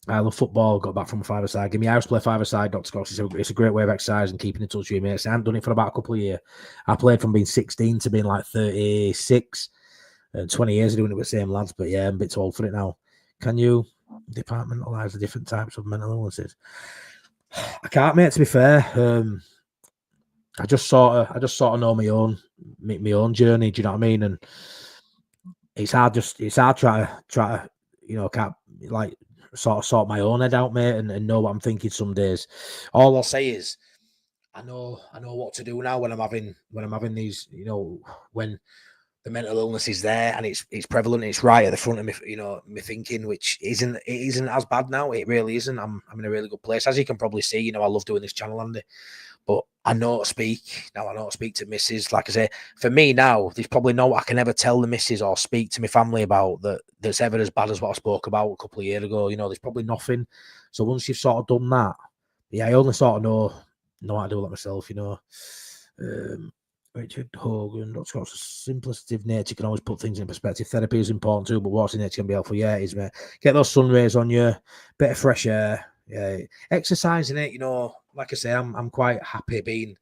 I love football. Got back from a five-a-side. Give me house play five-a-side. Dr. Scott. It's a great way of exercise and keeping in touch with your mates. I haven't done it for about a couple of years. I played from being 16 to being like 36. 20 years of doing it with the same lads. But yeah, I'm a bit too old for it now. Can you departmentalise the different types of mental illnesses? I can't, mate. To be fair, I just sort of know my own journey. Do you know what I mean? And it's hard try to can't like sort my own head out, mate, and know what I'm thinking some days. All I'll say is I know what to do now when I'm having these, when the mental illness is there and it's prevalent, it's right at the front of me, me thinking, which isn't as bad now. It really isn't. I'm in a really good place. As you can probably see, I love doing this channel, Andy. But I know how to speak. Now I know how to speak to missus. Like I say, for me now, there's probably no I can ever tell the missus or speak to my family about that's ever as bad as what I spoke about a couple of years ago. There's probably nothing. So once you've sort of done that, yeah, I only sort of know how to do that myself, you know. Richard Hogan, Dr. Scott's simplicity of nature can always put things in perspective. Therapy is important too, but watching nature can be helpful. Yeah, it is, mate. Get those sun rays on you, bit of fresh air. Yeah, exercising it, you know, like I say, I'm quite happy being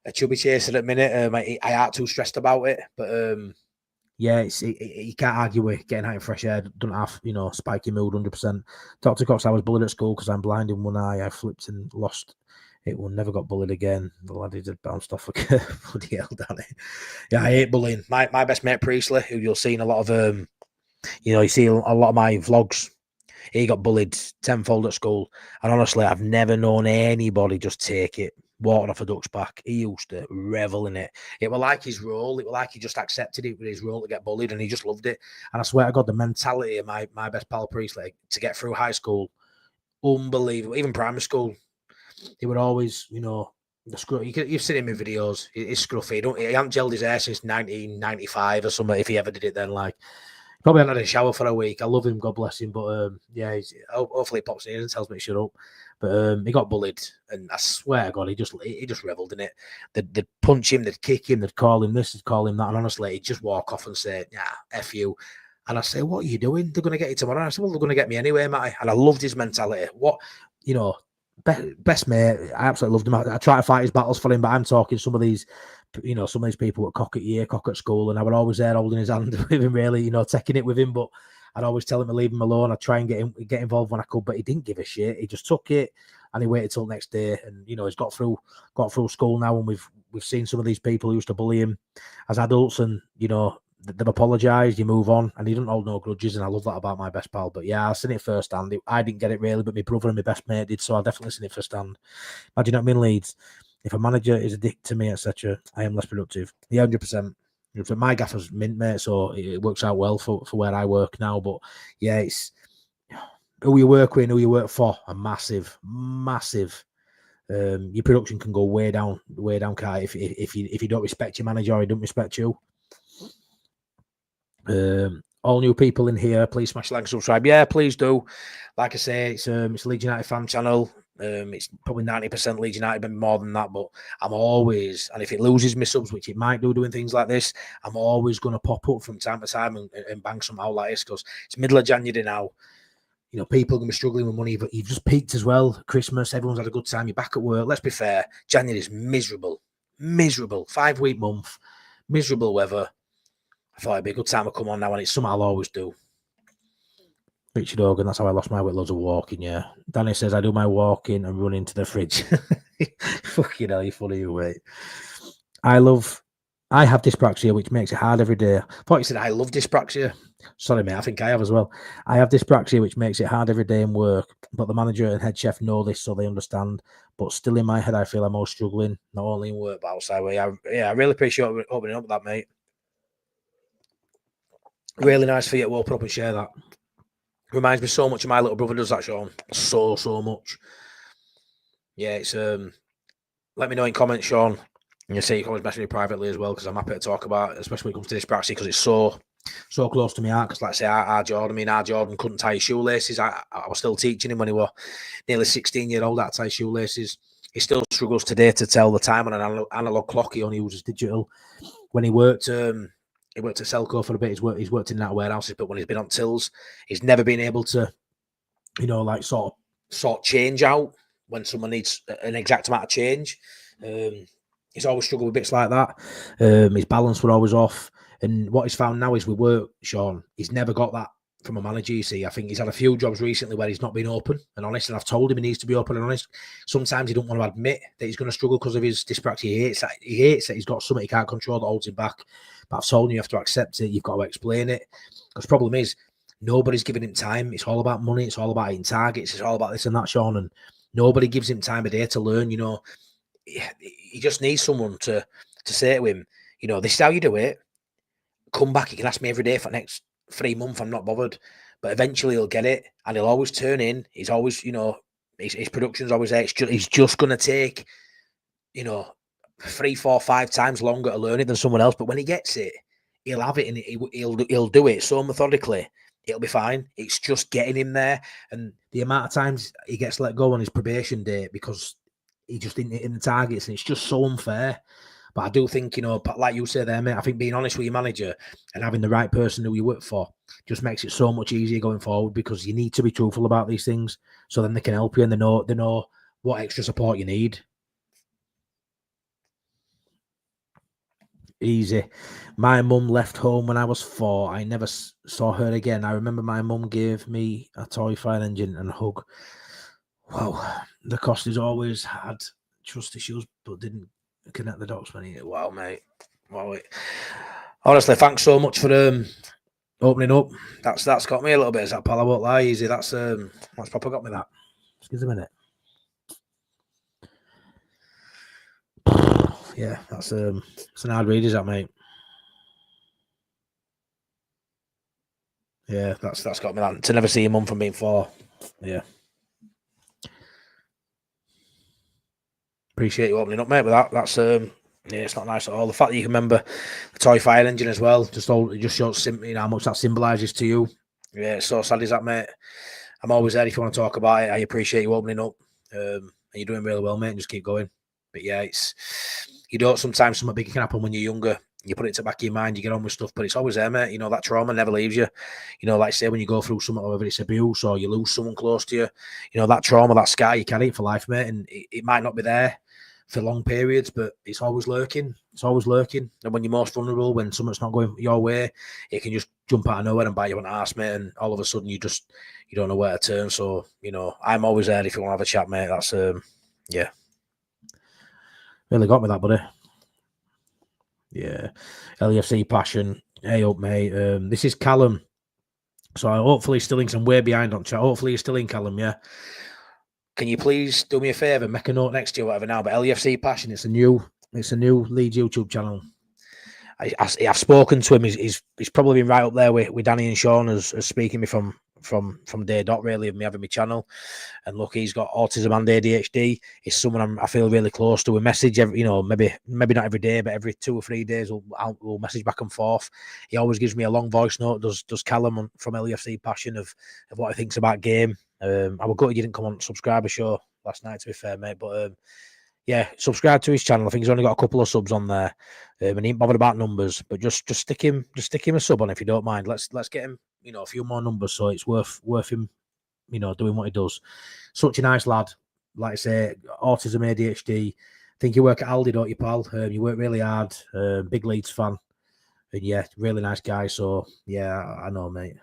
a chubby chaser at the minute. I aren't too stressed about it, but yeah, you can't argue with getting out in fresh air. Don't have, you know, spiky mood 100%. Dr. Cox, I was bullied at school because I'm blind in one eye. I flipped and lost it. One never got bullied again. The lad had bounced off a curve. Bloody hell, Danny. Yeah, I hate bullying. My best mate Priestley, who you'll see in a lot of you know, you see a lot of my vlogs. He got bullied tenfold at school, and honestly, I've never known anybody just take it, walking off a duck's back. He used to revel in it. It was like his role. It was like he just accepted it with his role to get bullied, and he just loved it. And I swear to God, the mentality of my best pal Priestley to get through high school, unbelievable. Even primary school, he would always, you know, the scruff. You've seen him in videos. He's scruffy. He hasn't gelled his hair since 1995 or something. If he ever did it then, like. Probably hadn't had a shower for a week. I love him, God bless him. But yeah, hopefully he pops in and tells me to shut up. But he got bullied, and I swear to God, he just revelled in it. They'd punch him, they'd kick him, they'd call him this, they'd call him that, and honestly, he'd just walk off and say, "Yeah, f you." And I say, "What are you doing? They're going to get you tomorrow." And I said, "Well, they're going to get me anyway, Matty." And I loved his mentality. What, you know, best mate. I absolutely loved him. I try to fight his battles for him, but I'm talking some of these. You know, some of these people at cock at year, cock at school, and I would always there holding his hand with him, really, you know, taking it with him. But I'd always tell him to leave him alone. I'd try and get involved when I could, but he didn't give a shit. He just took it and he waited till next day. And you know, he's got through school now, and we've seen some of these people who used to bully him as adults, and you know, they've apologised. You move on, and he doesn't hold no grudges, and I love that about my best pal. But yeah, I've seen it firsthand. I didn't get it really, but my brother and my best mate did, so I've definitely seen it firsthand. Imagine Not Being Leeds. If a manager is a dick to me, etc., I am less productive. Yeah, 100%. My gaffer's mint, mate, so it works out well for where I work now. But yeah, it's who you work with and who you work for are massive. Your production can go way down, Kai, if you don't respect your manager or he don't respect you. All new people in here, please smash like and subscribe. Yeah, please do. Like I say, it's Leeds United fan channel. It's probably 90% Leeds United, maybe more than that, but I'm always, and if it loses me subs, which it might do doing things like this, I'm always going to pop up from time to time and bang some out like this, because it's middle of January now. You know, people are going to be struggling with money, but you've just peaked as well. Christmas, everyone's had a good time. You're back at work. Let's be fair. January is miserable. 5-week month, miserable weather. I thought it'd be a good time to come on now, and it's something I'll always do. Richard Hogan, that's how I lost my weight, loads of walking, yeah. Danny says, I do my walking and run into the fridge. Fucking hell, you're funny, you mate. I have dyspraxia, which makes it hard every day. I thought you said, I love dyspraxia. Sorry, mate, I think I have as well. I have dyspraxia, which makes it hard every day in work, but the manager and head chef know this, so they understand. But still in my head, I feel I'm most struggling, not only in work, but outside. I really appreciate opening up with that, mate. Really nice for you to open up and share that. Reminds me so much of my little brother does that, Sean. So much. Yeah, it's let me know in comments, Sean. And you say you can always message me privately as well, because I'm happy to talk about it, especially when it comes to dyspraxia, because it's so close to my heart. Because like I say, our Jordan couldn't tie his shoelaces. I was still teaching him when he was nearly 16-year-old how to tie shoelaces. He still struggles today to tell the time on an analog clock. He only uses digital. When he worked at Selco for a bit. He's worked in that warehouses, but when he's been on tills, he's never been able to, you know, like sort change out when someone needs an exact amount of change. He's always struggled with bits like that. His balance were always off. And what he's found now is with work, Sean, he's never got that from a manager, you see. I think he's had a few jobs recently where he's not been open and honest, and I've told him he needs to be open and honest. Sometimes he don't want to admit that he's going to struggle because of his dyspraxia. He hates that he's got something he can't control that holds him back. But I've told him you have to accept it. You've got to explain it. Because the problem is, nobody's giving him time. It's all about money. It's all about hitting targets. It's all about this and that, Sean. And nobody gives him time a day to learn. You know, he just needs someone to say to him, you know, this is how you do it. Come back. You can ask me every day for the next 3 months. I'm not bothered. But eventually he'll get it, and he'll always turn in. He's always, you know, his production's always there. He's just going to take, you know, 3, 4, 5 times longer to learn it than someone else. But when he gets it, he'll have it, and he'll do it so methodically. It'll be fine. It's just getting him there. And the amount of times he gets let go on his probation date because he just didn't hit in the targets, and it's just so unfair. But I do think, you know, like you say there, mate, I think being honest with your manager and having the right person who you work for just makes it so much easier going forward, because you need to be truthful about these things, so then they can help you and they know what extra support you need. Easy. My mum left home when I was 4. I never saw her again. I remember my mum gave me a toy fire engine and a hug. Wow. The Costas always had trust issues, but didn't connect the dots when he... Wow, mate. Wow. Honestly, thanks so much for opening up. That's got me a little bit, is that, pal? I won't lie, easy. That's proper got me, that. Excuse me a minute. Yeah, it's an hard read, is that, mate? Yeah, that's got me, that. To never see your mum from being 4. Yeah. Appreciate you opening up, mate, with that. That's yeah, it's not nice at all. The fact that you can remember the toy fire engine as well, just shows how much that symbolises to you. Yeah, it's so sad, is that, mate? I'm always there if you want to talk about it. I appreciate you opening up. And you're doing really well, mate. Just keep going. But yeah, you don't, sometimes something big can happen when you're younger. You put it to the back of your mind, you get on with stuff, but it's always there, mate. You know, that trauma never leaves you. You know, like say when you go through something, whether it's abuse or you lose someone close to you, you know, that trauma, that scar, you carry it for life, mate. And it might not be there for long periods, but it's always lurking. It's always lurking. And when you're most vulnerable, when something's not going your way, it can just jump out of nowhere and bite you on the arse, mate. And all of a sudden, you don't know where to turn. So, you know, I'm always there if you want to have a chat, mate. That's yeah. Really got me that, buddy. Yeah. LUFC passion. Hey up, mate. This is Callum. So hopefully still in, I'm way behind on chat. Hopefully you're still in, Callum, yeah. Can you please do me a favour, make a note next year, whatever now, but LUFC passion, it's a new Leeds YouTube channel. I've spoken to him. He's probably been right up there with Danny and Sean as speaking me from day dot, really, of me having my channel. And look, he's got autism and ADHD. He's someone I feel really close to. We message every, you know, maybe not every day, but every 2 or 3 days we'll message back and forth. He always gives me a long voice note. Does Callum from LUFC passion of what he thinks about game. I was gutted you didn't come on subscriber show last night, to be fair, mate. But yeah, subscribe to his channel. I think he's only got a couple of subs on there, and he ain't bothered about numbers. But just stick him a sub on if you don't mind. Let's get him, you know, a few more numbers, so it's worth him, you know, doing what he does. Such a nice lad, like I say, autism, ADHD. I think you work at Aldi, don't you, pal? You work really hard. Big Leeds fan, and yeah, really nice guy. So yeah, I know, mate.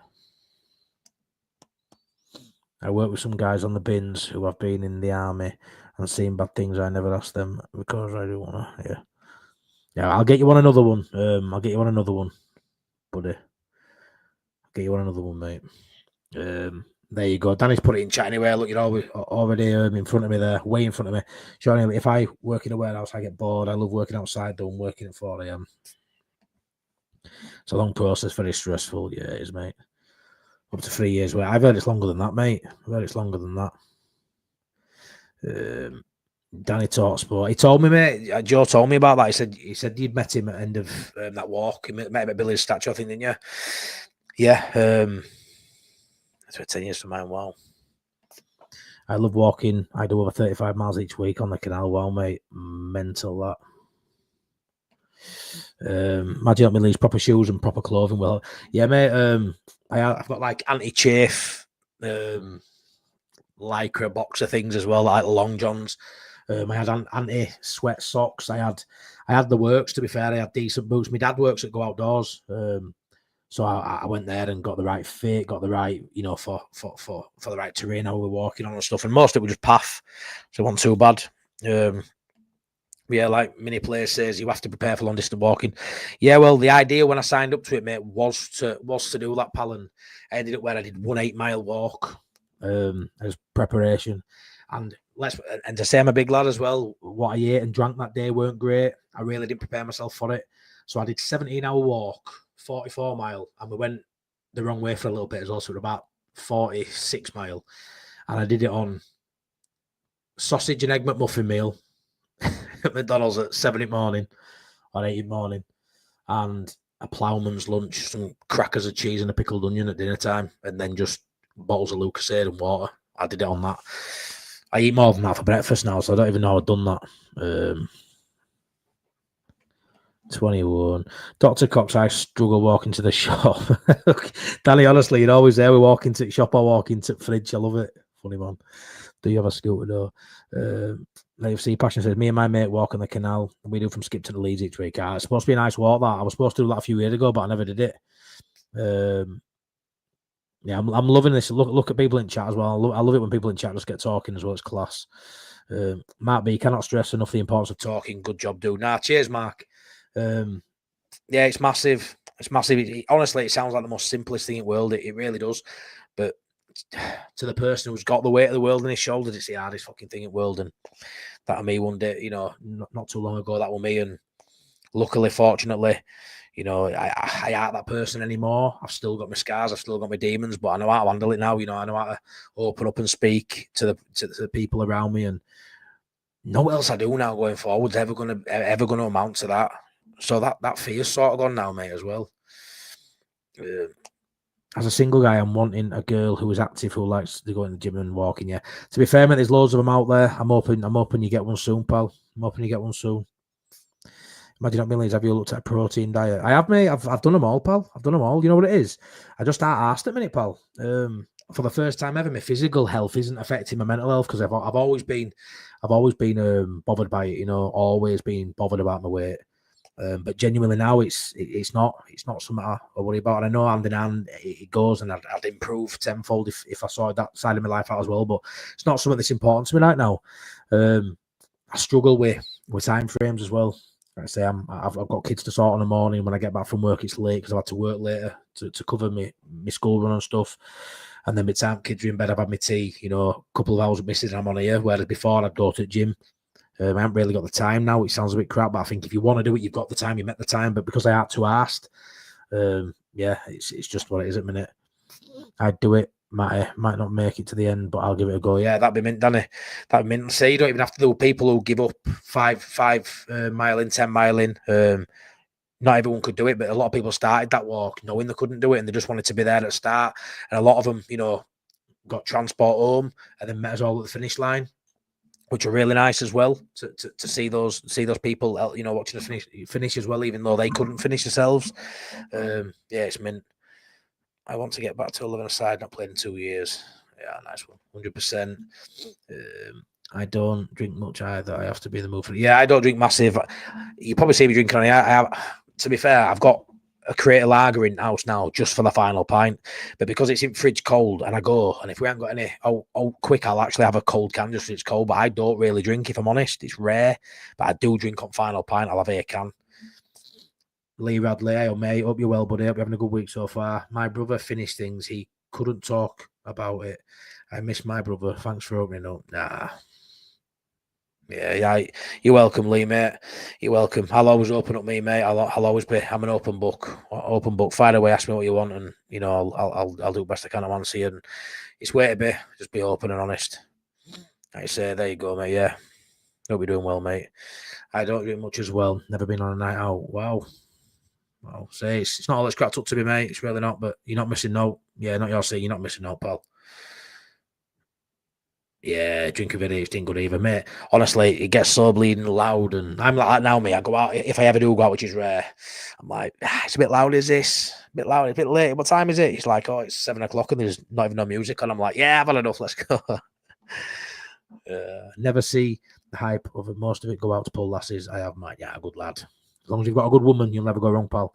I work with some guys on the bins who have been in the army and seen bad things. I never ask them because I do want to. Yeah. I'll get you on another one. Buddy. I'll get you on another one, mate. There you go. Danny's put it in chat anyway. Look, you're already in front of me there, way in front of me. Showing if I work in a warehouse, I get bored. I love working outside, though. I'm working at 4 a.m. It's a long process, very stressful. Yeah, it is, mate. Up to 3 years. I've heard it's longer than that, mate. I've heard it's longer than that. Danny Talk Sport. He told me, mate. Joe told me about that. He said you'd met him at the end of that walk. You met him at Billy's statue, I think, didn't you? Yeah. That's 10 years from mine. Wow. I love walking. I do over 35 miles each week on the canal. Wow, mate. Mental that. Imagine Not Being Leeds, proper shoes and proper clothing. Well, yeah, mate. I've got like anti-chafe, lycra boxer things as well, like long johns. I had anti-sweat socks. I had the works. To be fair, I had decent boots. My dad works at Go Outdoors, so I went there and got the right fit, got the right, you know, for the right terrain how we were walking on and stuff. And most of it was just path, so it wasn't too bad. Yeah, like Mini Player says, you have to prepare for long distance walking. Yeah, well, the idea when I signed up to it, mate, was to do that, pal. And I ended up where I did 1 8-mile walk as preparation. And to say I'm a big lad as well, what I ate and drank that day weren't great. I really didn't prepare myself for it. So I did 17-hour walk, 44 mile, and we went the wrong way for a little bit as well. So it was about 46 mile. And I did it on sausage and egg McMuffin meal at McDonald's at 7 in the morning or 8 in the morning, and a ploughman's lunch, some crackers of cheese and a pickled onion at dinner time, and then just bottles of Lucasade and water. I did it on that. I eat more than that for breakfast now, so I don't even know I've done that. 21. Dr. Cox, I struggle walking to the shop. Danny, honestly, you're always there. We walk into the shop or walk into the fridge. I love it. Funny man. Do you have a scooter though? LUFC Passion says, me and my mate walk on the canal. We do from Skip to the Leeds each week. It's supposed to be a nice walk, that. I was supposed to do that a few years ago, but I never did it. Yeah, I'm loving this. Look at people in chat as well. I love it when people in chat just get talking as well. It's class. Mark B, cannot stress enough the importance of talking. Good job, dude. Nah, cheers, Mark. Yeah, it's massive. It's massive. Honestly, it sounds like the most simplest thing in the world. It really does. But to the person who's got the weight of the world on his shoulders, it's the hardest fucking thing in the world. And that was me one day, not too long ago, that was me. And luckily, fortunately, I aren't that person anymore. I've still got my scars, I've still got my demons, but I know how to handle it now. I know how to open up and speak to the people around me, and no what else I do now going forward is ever gonna amount to that. So that fear's sort of gone now, mate, as well. As a single guy, I'm wanting a girl who is active, who likes to go in the gym and walking. Yeah, to be fair, mate, there's loads of them out there. I'm hoping you get one soon, pal. I'm hoping you get one soon. Imagine Not Being Leeds, have you looked at a protein diet? I have, mate. I've done them all, pal. I've done them all. You know what it is? I just asked at a minute, pal. For the first time ever, my physical health isn't affecting my mental health, because I've always been bothered by it. Always been bothered about my weight. But genuinely now, it's not something I worry about. And I know hand in hand it goes, and I'd improve tenfold if I saw that side of my life out as well. But it's not something that's important to me right now. I struggle with time frames as well. Like I say, I've got kids to sort in the morning. When I get back from work, it's late because I've had to work later to cover my school run and stuff. And then by the time kids are in bed, I've had my tea. A couple of hours missing, I'm on here. Whereas before, I'd go to the gym. I haven't really got the time now. It sounds a bit crap, but I think if you want to do it, you've got the time. You met the time. But because I had to ask, it's just what it is at the minute. I'd do it. Might not make it to the end, but I'll give it a go. Yeah, that'd be mint, Danny. That'd be mint. Say you don't even have to do people who give up 5 mile in, 10 mile in. Not everyone could do it, but a lot of people started that walk knowing they couldn't do it, and they just wanted to be there at the start. And a lot of them, got transport home and then met us all at the finish line, which are really nice as well to see those people, watching us finish as well, even though they couldn't finish themselves. Yeah, it's mint. I want to get back to 11 aside, not played in 2 years. Yeah, nice one. 100%. I don't drink much either. I have to be in the mood for it. Yeah, I don't drink massive. You probably see me drinking on here. To be fair, I've got a Creator Lager in house now just for the final pint. But because it's in fridge cold and I go, and if we haven't got any, quick, I'll actually have a cold can just so it's cold. But I don't really drink, if I'm honest. It's rare. But I do drink on final pint. I'll have a can. Lee Radley, hey, mate, hope you're well, buddy. Hope you're having a good week so far. My brother finished things. He couldn't talk about it. I miss my brother. Thanks for opening up. Nah. Yeah. You're welcome, Lee, mate. You're welcome. I'll always open up me, mate. I'll always be. I'm an open book. Open book. Fire away. Ask me what you want, and I'll do the best I can to answer you. And it's way to be. Just be open and honest. Like I say, there you go, mate. Yeah. Hope you're doing well, mate. I don't drink much as well. Never been on a night out. Wow. Well, say it's not all it's cracked up to be, mate. It's really not, but you're not missing out. Yeah, not your say. You're not missing out, pal. Yeah, drinking video ain't good either, mate. Honestly, it gets so bleeding loud, and I'm like that now, mate. I go out, if I ever do go out, which is rare, I'm like, it's a bit loud, is this? A bit loud, a bit late. What time is it? It's like, it's 7 o'clock, and there's not even no music, and I'm like, yeah, I've had enough, let's go. Never see the hype of most of it go out to pull lasses. I have mine. Yeah, good lad. As long as you've got a good woman, you'll never go wrong, pal.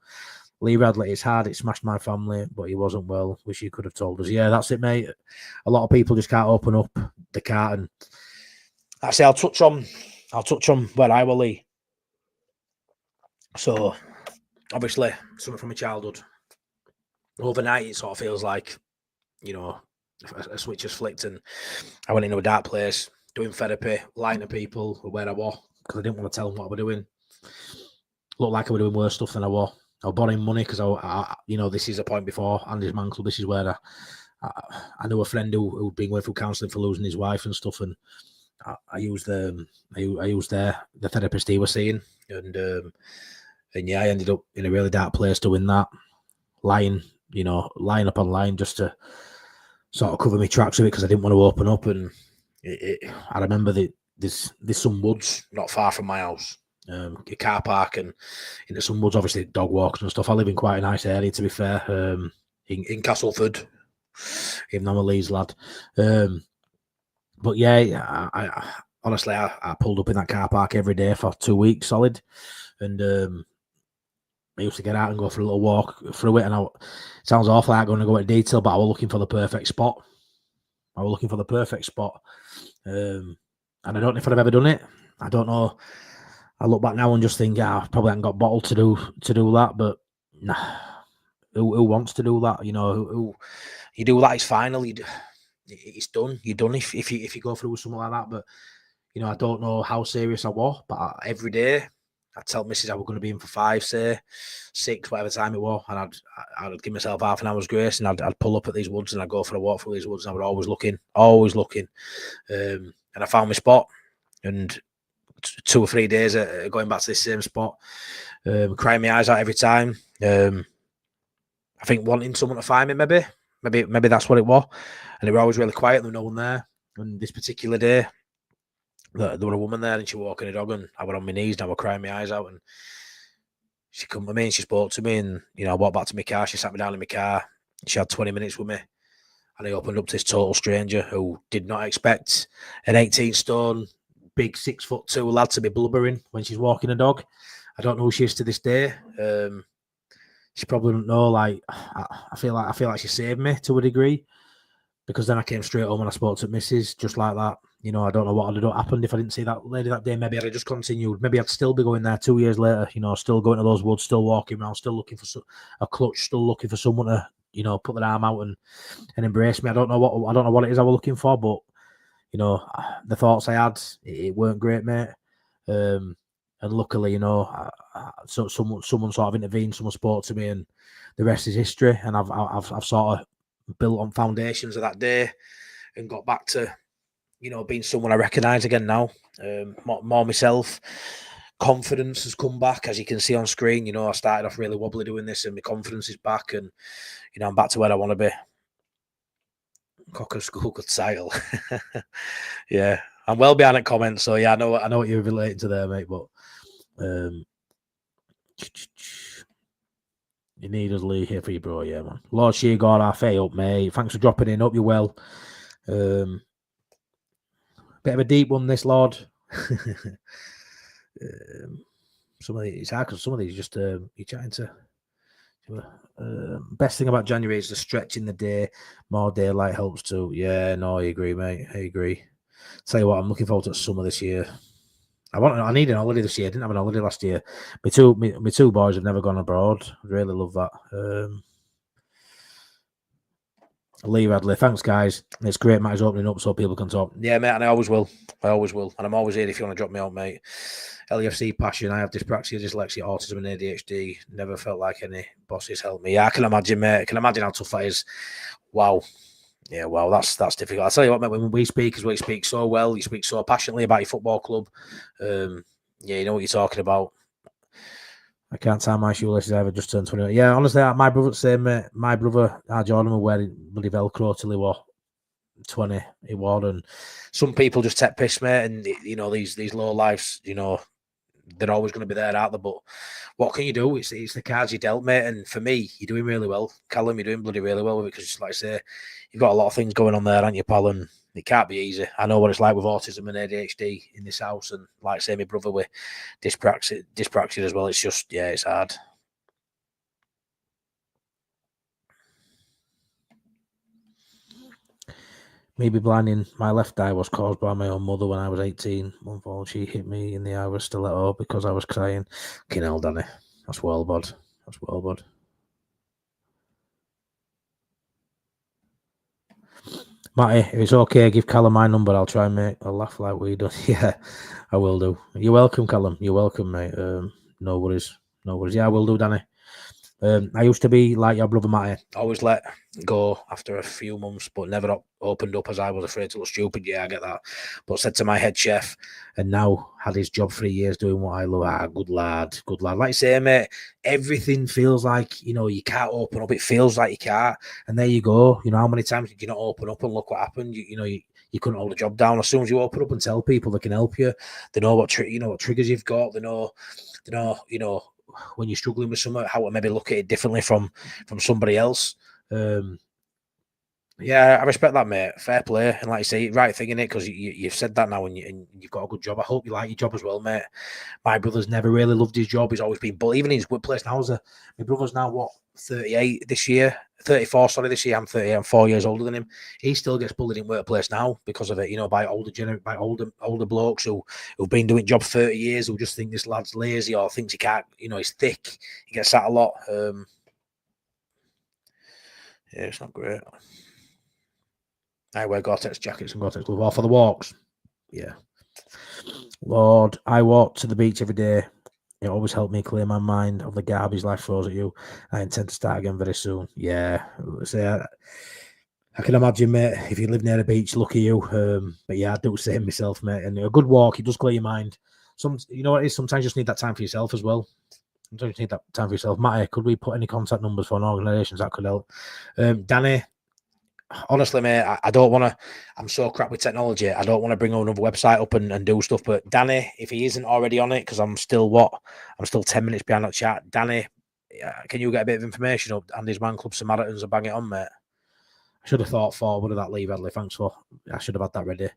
Lee Radley, it's hard. It smashed my family, but he wasn't well. Wish you could have told us. Yeah, that's it, mate. A lot of people just can't open up the carton. I say I'll touch on where I will, Lee. So, obviously, something from my childhood. Overnight, it sort of feels like, a switch has flicked, and I went into a dark place, doing therapy, lying to people where I was, because I didn't want to tell them what I was doing. Looked like I was doing worse stuff than I was. I was borrowing money because this is a point before Andy's man club. This is where I knew a friend who'd been going through counselling for losing his wife and stuff, and I used the therapist he was seeing, and yeah, I ended up in a really dark place doing that, lying up online just to sort of cover my tracks of it because I didn't want to open up, and I remember that there's some woods not far from my house, a car park, and into some woods, obviously dog walks and stuff. I live in quite a nice area, to be fair, in Castleford, even though I'm a Leeds lad. But yeah, I honestly, I pulled up in that car park every day for 2 weeks solid, and I used to get out and go for a little walk through it. And it sounds awful, I'm going to go into detail, but I was looking for the perfect spot. And I don't know if I'd ever done it. I don't know. I look back now and just think, I probably haven't got bottled to do that. But nah, who wants to do that? You know, who you do that, it's final. It's done. You're done if you go through something like that. But you know, I don't know how serious I was. But every day, I'd tell Mrs. I was going to be in for 5, say 6, whatever time it was, and I'd give myself half an hour's grace, and I'd pull up at these woods and I'd go for a walk through these woods, and I would always looking. And I found my spot, and 2 or 3 days going back to this same spot, crying my eyes out every time. I think wanting someone to find me, maybe that's what it was. And they were always really quiet, there was no one there. And this particular day, there was a woman there, and she was walking a dog, and I was on my knees, and I was crying my eyes out. And she come to me and she spoke to me, and you know, I walked back to my car. She sat me down in my car. She had 20 minutes with me, and I opened up to this total stranger who did not expect an 18 stone, big 6'2" lad to be blubbering when she's walking a dog. I don't know who she is to this day. She probably don't know. Like, I feel like she saved me to a degree, because then I came straight home and I spoke to Mrs. just like that. You know, I don't know what would have happened if I didn't see that lady that day. Maybe I'd have just continued. Maybe I'd still be going there 2 years later, you know, still going to those woods, still walking around, still looking for a clutch, still looking for someone to, you know, put their arm out and embrace me. I don't know what it is I was looking for, but, you know, the thoughts I had, it weren't great, mate. And luckily, you know, so someone sort of intervened, someone spoke to me, and the rest is history. And I've sort of built on foundations of that day and got back to, you know, being someone I recognise again now. More myself. Confidence has come back, as you can see on screen. You know, I started off really wobbly doing this, and my confidence is back, and you know, I'm back to where I want to be. Cocker school good title. Yeah, I'm well behind at comments, so yeah, I know what you're relating to there, mate. But you need us, Lee, here for you, bro. Yeah, man. Lord Sheargard, our fay up, mate. Thanks for dropping in. Hope you're well. Bit of a deep one, this, Lord. Some of these, it's hard because some of these just you're chatting to. Best thing about January is the stretch in the day. More daylight helps too. Yeah, no, I agree, mate. I agree. Tell you what, I'm looking forward to summer this year. I need an holiday this year. I didn't have an holiday last year. My two boys have never gone abroad. I really love that. Lee Radley, thanks, guys. It's great Matt's opening up so people can talk. Yeah, mate, and I always will. And I'm always here if you want to drop me out, mate. LUFC passion. I have dyspraxia, dyslexia, autism, and ADHD. Never felt like any bosses helped me. Yeah, I can imagine, mate. I can imagine how tough that is. Wow. Yeah, well, that's difficult. I'll tell you what, mate, when we speak, is we speak so well. You speak so passionately about your football club. Yeah, you know what you're talking about. I can't tie my shoelaces. I ever just turned 21. Yeah, honestly, my brother, same, mate. My brother, Jordan, were wearing bloody Velcro till he was 20. He was, and some people just take piss, mate. And you know, these low lives, you know, they're always going to be there, aren't they? But what can you do? It's the cards you dealt, mate. And for me, you're doing really well, Callum. You're doing bloody really well with it, because, like I say, you've got a lot of things going on there, aren't you, pal? And it can't be easy. I know what it's like with autism and ADHD in this house, and like I say, my brother with dyspraxia as well. It's just, yeah, it's hard. Maybe blinding my left eye was caused by my own mother when I was 18 months old. She hit me in the eye with a stiletto because I was crying. Fucking hell, Danny. That's well bad. That's well bad. Matty, if it's okay, give Callum my number. I'll try and make a laugh like we do. Yeah, I will do. You're welcome, Callum. You're welcome, mate. No worries. No worries. Yeah, I will do, Danny. I used to be like your brother Matty. Always let go after a few months, but never opened up as I was afraid to look stupid. Yeah, I get that. But said to my head chef, and now had his job 3 years doing what I love. Good lad, good lad. Like I say, mate, everything feels like, you know, you can't open up. It feels like you can't. And there you go. You know, how many times did you not open up and look what happened? You know, you you couldn't hold a job down. As soon as you open up and tell people they can help you, they know what what triggers you've got. They know when you're struggling with something, how to maybe look at it differently from somebody else. Yeah, I respect that, mate. Fair play, and like you say, right thing in it, because you've said that now, and you've got a good job. I hope you like your job as well, mate. My brother's never really loved his job. He's always been, but even in his workplace now, my brother's now what, 38 this year, 34. Sorry, this year. I'm 38. I'm 4 years older than him. He still gets bullied in workplace now because of it. You know, by older blokes who've been doing job 30 years, who just think this lad's lazy or thinks he can't. You know, he's thick. He gets that a lot. Yeah, it's not great. I wear Gore-Tex jackets and Gore-Tex gloves. All for the walks. Yeah. Lord, I walk to the beach every day. It always helped me clear my mind of the garbage life throws at you. I intend to start again very soon. Yeah. So I can imagine, mate, if you live near the beach, lucky you. But yeah, I do the same myself, mate. And a good walk, it does clear your mind. You know what it is? Sometimes you just need that time for yourself as well. Sometimes you just need that time for yourself. Matty, could we put any contact numbers for an organisation that could help? Danny, honestly, mate, I don't want to. I'm so crap with technology. I don't want to bring another website up and do stuff. But Danny, if he isn't already on it, because I'm still 10 minutes behind that chat. Danny, can you get a bit of information up Andy's Man Club Samaritans and bang it on, mate? I should have thought forward of that, Lee Radley. Thanks for. I should have had that ready.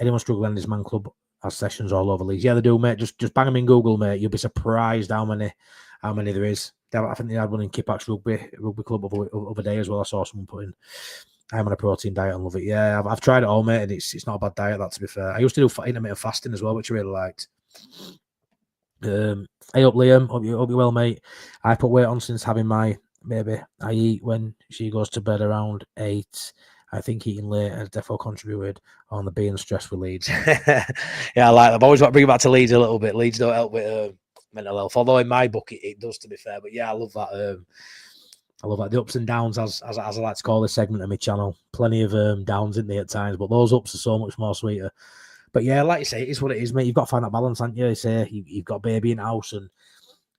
Anyone struggling Andy's Man Club has sessions all over Leeds. Yeah, they do, mate. Just bang them in Google, mate. You'll be surprised how many there is. I think they had one in Kippax Rugby Club other day as well. I saw someone put in, I'm on a protein diet and love it. Yeah, I've tried it all, mate, and it's not a bad diet, that, to be fair. I used to do intermittent fasting as well, which I really liked. Hey up, Liam. Hope you well, mate. I put weight on since having my baby. I eat when she goes to bed around 8. I think eating late has definitely contributed on the being stressed with Leeds. Yeah, I like that. I've always got to bring it back to Leeds a little bit. Leeds don't help with mental health, although in my book it does, to be fair. But yeah, I love that. I love that. The ups and downs, as I like to call this segment of my channel. Plenty of downs in there at times, but those ups are so much more sweeter. But yeah, like you say, it is what it is, mate. You've got to find that balance, haven't you? You say you've got a baby in the house, and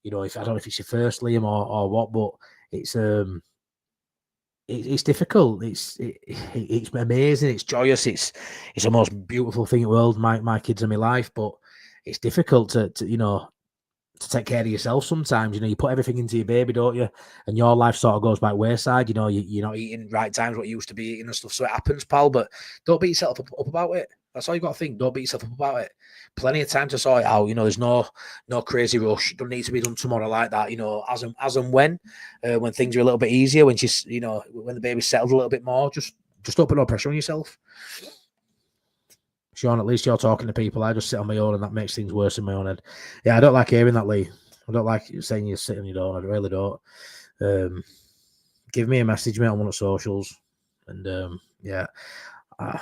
you know, I don't know if it's your first, Liam, or what, but it's difficult. It's amazing. It's joyous. It's the most beautiful thing in the world. My kids are my life, but it's difficult to take care of yourself sometimes. You know, you put everything into your baby, don't you? And your life sort of goes by wayside. You know, you're not eating right times what you used to be eating and stuff. So it happens, pal. But don't beat yourself up about it. That's all you got to think. Don't beat yourself up about it. Plenty of time to sort it out. You know, there's no crazy rush. It doesn't need to be done tomorrow like that. You know, as and when things are a little bit easier, when she's, you know, when the baby's settled a little bit more, just don't put no pressure on yourself. Sean, at least you're talking to people. I just sit on my own, and that makes things worse in my own head. Yeah, I don't like hearing that, Lee. I don't like saying you sit on your own. I really don't. Give me a message, mate, on one of the socials, and yeah. I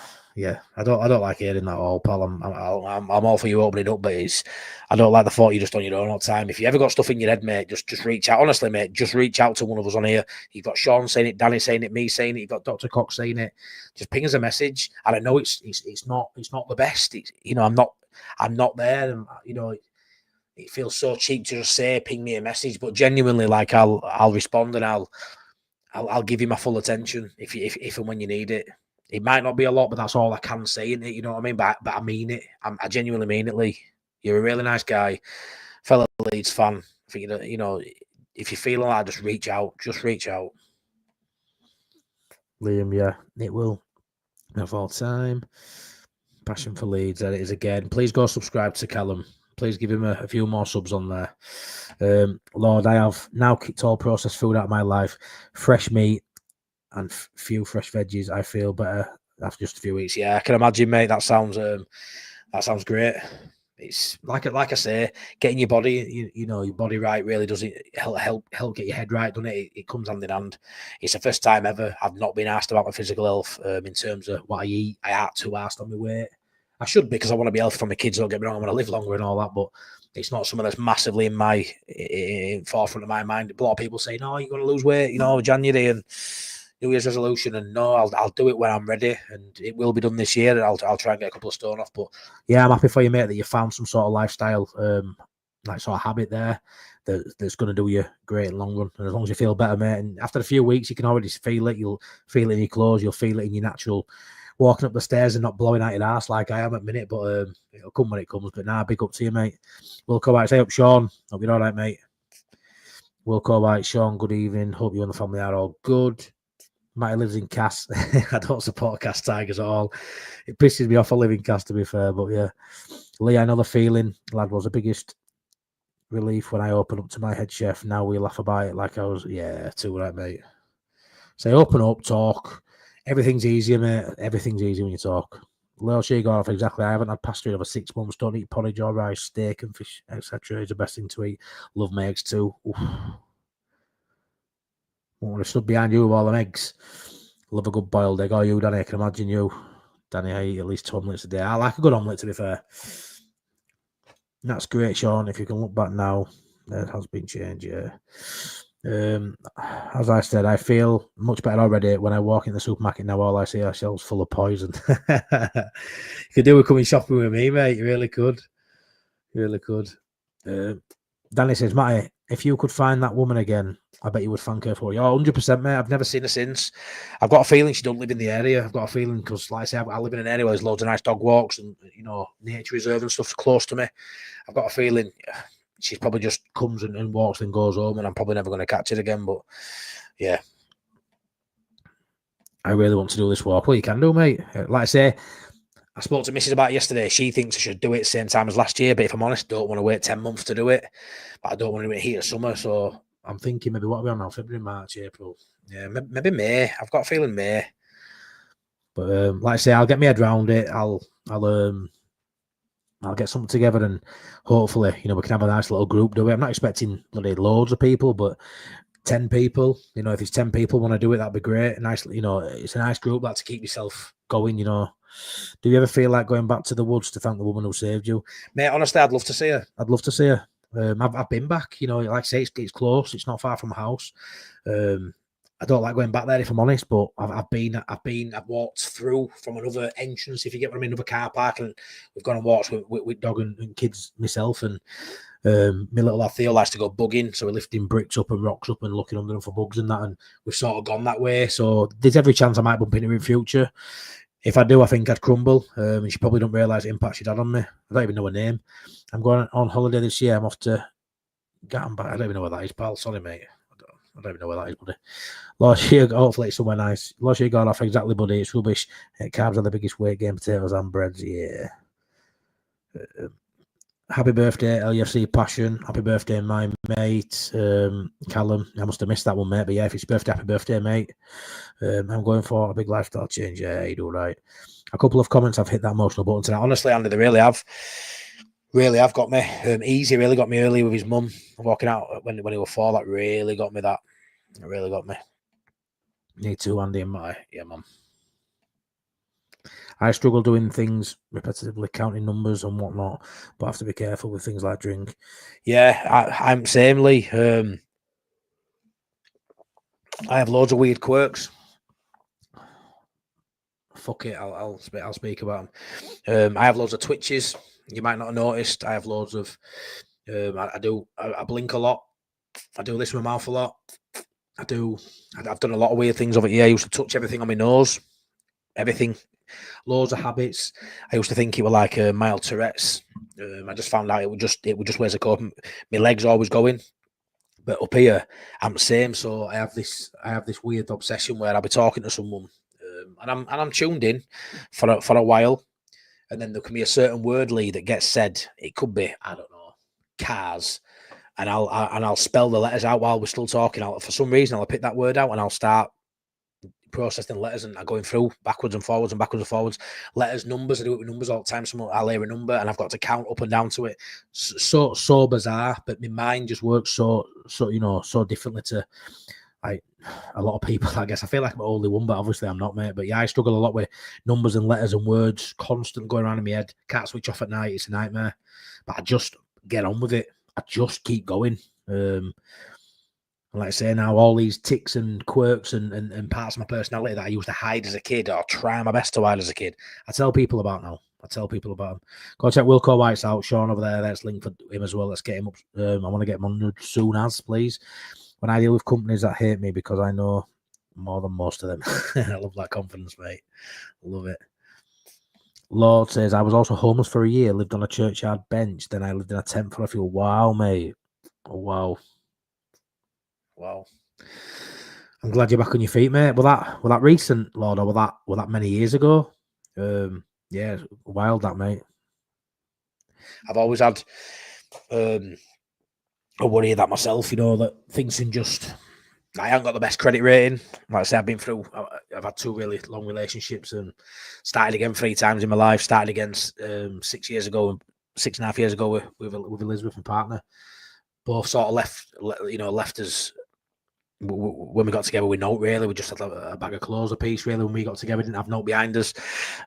don't like hearing that all, pal. I'm all for you opening up, but I don't like the thought you're just on your own all the time. If you ever got stuff in your head, mate, just reach out. Honestly, mate, just reach out to one of us on here. You've got Sean saying it, Danny saying it, me saying it. You've got Dr. Cox saying it. Just ping us a message. And I know it's not the best. I'm not there, and you know. It feels so cheap to just say, ping me a message, but genuinely, like, I'll respond, and I'll give you my full attention if and when you need it. It might not be a lot, but that's all I can say, innit? You know what I mean? But I mean it. I genuinely mean it, Lee. You're a really nice guy, fellow Leeds fan. I think, you know, if you feel like that, just reach out. Just reach out. Liam, yeah, it will. Of all time. Passion for Leeds, there it is again. Please go subscribe to Callum. Please give him a few more subs on there. Lord, I have now kicked all processed food out of my life. Fresh meat and few fresh veggies. I feel better after just a few weeks. Yeah, I can imagine, mate. That sounds great. It's like I say, getting your body, your body right really does it help get your head right, doesn't it? It comes hand in hand. It's the first time ever I've not been asked about my physical health in terms of what I eat. I aren't too asked on my weight. I should, because I want to be healthy for my kids. Don't get me wrong, I want to live longer and all that, but it's not something that's massively in forefront of my mind. A lot of people say, "No, you're going to lose weight, January and New Year's resolution." And no, I'll do it when I'm ready, and it will be done this year. And I'll try and get a couple of stone off. But yeah, I'm happy for you, mate, that you found some sort of lifestyle, like sort of habit there that's going to do you great in the long run. And as long as you feel better, mate, and after a few weeks, you can already feel it. You'll feel it in your clothes. You'll feel it in your natural walking up the stairs and not blowing out your ass like I am at the minute, but it'll come when it comes. But nah, big up to you, mate. Wilco White, say up, Sean. Hope you're all right, mate. Wilco White, Sean, good evening. Hope you and the family are all good. Matty lives in Cass. I don't support Cass Tigers at all. It pisses me off. I live in Cass, to be fair, but yeah. Lee, I know the feeling. Lad was the biggest relief when I opened up to my head chef. Now we laugh about it like I was, yeah, too right, mate. Say, open up, talk. Everything's easier, mate. Everything's easier when you talk. Lil Sheegoff, exactly. I haven't had pasta in over 6 months. Don't eat porridge or rice, steak and fish, etc. It's the best thing to eat. Love my eggs too. Oof. I want to stood behind you with all them eggs. Love a good boiled egg. Oh, you, Danny, I can imagine you. Danny, I eat at least 2 omelets a day. I like a good omelette, to be fair. That's great, Sean. If you can look back now, there has been change, yeah. As I said, I feel much better already. When I walk in the supermarket now, all I see are shelves full of poison. You could do with coming shopping with me, mate. You really could. You really could. Danny says, Matty, if you could find that woman again, I bet you would thank her for you. Oh, 100%, mate. I've never seen her since. I've got a feeling she don't live in the area. I've got a feeling because, like I say, I live in an area where there's loads of nice dog walks and, you know, nature reserve and stuff close to me. I've got a feeling she probably just comes and walks and goes home, and I'm probably never going to catch it again. But, yeah. I really want to do this walk. Well, you can do, mate. Like I say, I spoke to Mrs. about it yesterday. She thinks I should do it same time as last year, but if I'm honest, I don't want to wait 10 months to do it. But I don't want to do it heat of summer, so I'm thinking maybe what are we on now? February, March, April. Yeah, maybe May. I've got a feeling May. But like I say, I'll get my head around it. I'll get something together and hopefully, you know, we can have a nice little group do it. I'm not expecting bloody loads of people, but 10 people, you know, if it's 10 people want to do it, that'd be great. Nice, you know, it's a nice group that to keep yourself going, you know. Do you ever feel like going back to the woods to thank the woman who saved you? Mate, honestly, I'd love to see her. I'd love to see her. I've been back, you know, like I say, it's close. It's not far from my house. I don't like going back there, if I'm honest, but I've walked through from another entrance, if you get what I mean, another car park, and we've gone and walked with dog and kids, myself, and my little lad Theo likes to go bugging, so we're lifting bricks up and rocks up and looking under them for bugs and that, and we've sort of gone that way. So there's every chance I might bump into her in future. If I do, I think I'd crumble, and she probably don't realise the impact she'd had on me. I don't even know her name. I'm going on holiday this year. I'm off to Gattenback. I don't even know where that is, pal. Sorry, mate. I don't even know where that is, buddy. Last year, hopefully it's somewhere nice. Last year got off exactly, buddy. It's rubbish. Carbs are the biggest weight gain, potatoes and breads. Yeah. Happy birthday, LUFC Passion. Happy birthday, my mate, Callum. I must have missed that one, mate. But yeah, if it's birthday, happy birthday, mate. I'm going for a big lifestyle change. Yeah, you do right. A couple of comments have hit that emotional button tonight. Honestly, Andy, they really have. Really have got me. Easy really got me early with his mum. Walking out when he was 4, that really got me that. It really got me. Me too, Andy and Matty. Yeah, mum. I struggle doing things repetitively, counting numbers and whatnot, but I have to be careful with things like drink. Yeah, I'm samely. I have loads of weird quirks. Fuck it, I'll speak about them. I have loads of twitches. You might not have noticed. I have loads of. I blink a lot. I do this with my mouth a lot. I've done a lot of weird things over here. I used to touch everything on my nose. Everything. Loads of habits. I used to think it were like a mild Tourette's. I just found out it would just wear a coat. My legs always going. But up here, I'm the same. So I have this weird obsession where I'll be talking to someone, and I'm tuned in for a while, and then there can be a certain word lead that gets said. It could be, I don't know, cars, and I'll spell the letters out while we're still talking. For some reason I'll pick that word out and I'll start processing letters and I'm going through backwards and forwards, letters, numbers. I do it with numbers all the time. I'll hear a number and I've got to count up and down to it. So bizarre, but my mind just works so differently to like a lot of people. I guess I feel like I'm the only one, but obviously I'm not, mate. But yeah, I struggle a lot with numbers and letters and words, constant going around in my head. Can't switch off at night. It's a nightmare. But I just get on with it. I just keep going. Like I say now, all these tics and quirks and parts of my personality that I used to hide as a kid or try my best to hide as a kid, I tell people about now. Go check Wilco White's out. Sean over there. There's link for him as well. Let's get him up. I want to get him on soon as, please. When I deal with companies that hate me because I know More than most of them. I love that confidence, mate. Love it. Lord says, I was also homeless for a year, lived on a churchyard bench, then I lived in a tent for a few. Wow, mate. Oh, wow. Wow. I'm glad you're back on your feet, mate. Was that recent, Lord, or was that many years ago? Yeah, wild that, mate. I've always had a worry of that myself, that things can just. I haven't got the best credit rating. Like I say, I've had 2 really long relationships and started again 3 times in my life. Started again 6 years ago, 6.5 years ago with Elizabeth, my partner. Both sort of left us. When we got together with note, really, we just had a bag of clothes a piece, really. When we got together, we didn't have note behind us.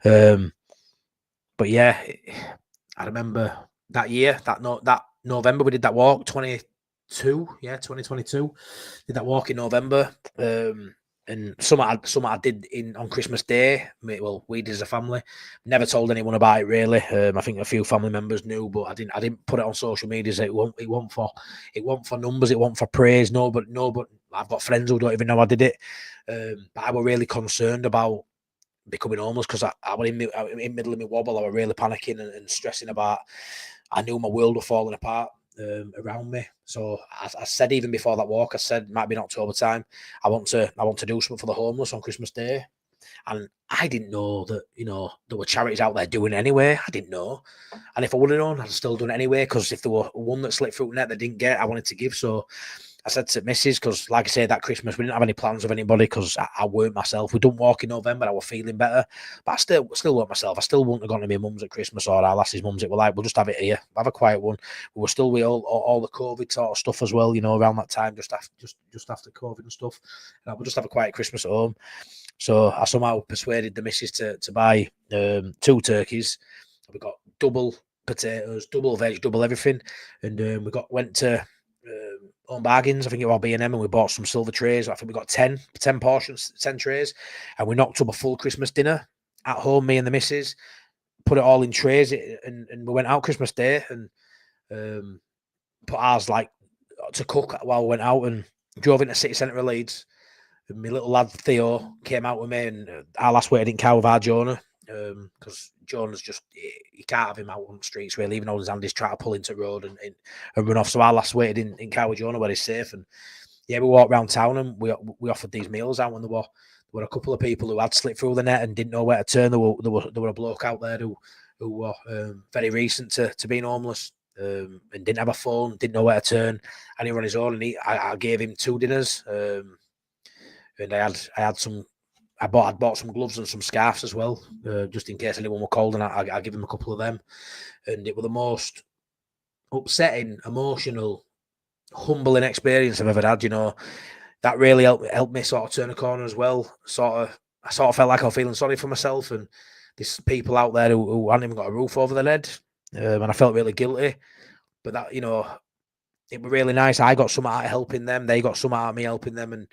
But yeah, I remember that year, that November, we did that walk, 2022. Did that walk in November. And something I did on Christmas Day. Well, we did as a family. Never told anyone about it, really. I think a few family members knew, but I didn't put it on social media. So it won't for numbers. It won't for praise. No, but I've got friends who don't even know I did it. But I was really concerned about becoming homeless because I was in middle of my wobble. I was really panicking and stressing about. I knew my world was falling apart around me. So I said, even before that walk, I said, might be in October time, I want to do something for the homeless on Christmas Day. And I didn't know that, there were charities out there doing it anyway. I didn't know. And if I would have known, I'd still done it anyway, because if there were one that slipped through the net that didn't get, I wanted to give. So I said to Mrs., because like I said, that Christmas, we didn't have any plans with anybody because I weren't myself. We didn't walk in November. I was feeling better. But I still weren't myself. I still wouldn't have gone to my mum's at Christmas or our lass's mum's. It were like, we'll just have it here. Have a quiet one. We were still with all the COVID sort of stuff as well, around that time, just after COVID and stuff. And we'll just have a quiet Christmas at home. So I somehow persuaded the missus to buy 2 turkeys. We got double potatoes, double veg, double everything. And we went to Home Bargains, I think it was B&M, and we bought some silver trays. I think we got 10 portions, 10 trays, and we knocked up a full Christmas dinner at home, me and the missus, put it all in trays, and we went out Christmas Day and put ours to cook while we went out, and drove into city centre of Leeds. And my little lad Theo came out with me, and our last waited in car with our Jonah, because Jonah's just, you can't have him out on the streets really, even though his Andy's trying to pull into the road and run off. So our last waited in car with Jonah where he's safe. And yeah, we walked around town and we offered these meals out, and there were a couple of people who had slipped through the net and didn't know where to turn. There were a bloke out there who were very recent to being homeless, and didn't have a phone, didn't know where to turn, and he was on his own. And I gave him 2 dinners, and I bought some gloves and some scarves as well, just in case anyone were cold, and I give him a couple of them. And it was the most upsetting, emotional, humbling experience I've ever had. That really helped me sort of turn a corner as well. I sort of felt like I was feeling sorry for myself, and there's people out there who hadn't even got a roof over their head, and I felt really guilty. But that, it was really nice. I got some out of helping them. They got some out of me helping them, and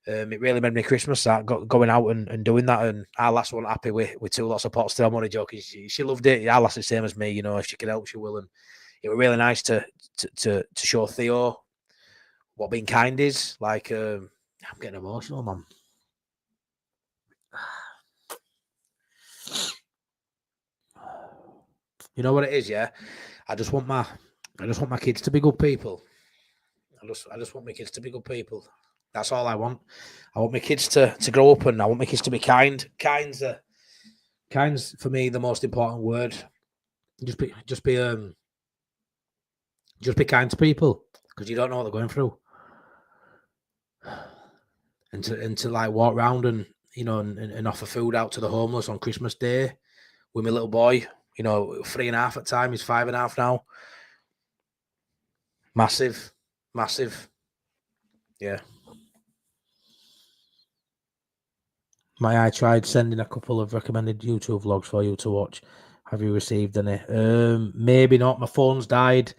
it really made me Christmas going out and doing that. And our lass wasn't happy with 2 lots of pots. Still, I'm only joking. She loved it. Our lass is the same as me. If she can help, she will. And it was really nice to show Theo what being kind is. Like, I'm getting emotional, man. You know what it is, yeah? I just want my kids to be good people. I just want my kids to be good people. That's all I want. I want my kids to grow up, and I want my kids to be kind. Kind's for me the most important word. Just be kind to people, because you don't know what they're going through. And to like walk around and and offer food out to the homeless on Christmas Day with my little boy, 3.5 at the time, he's 5.5 now. Massive. Yeah. I tried sending a couple of recommended YouTube vlogs for you to watch. Have you received any? Maybe not. My phone's died.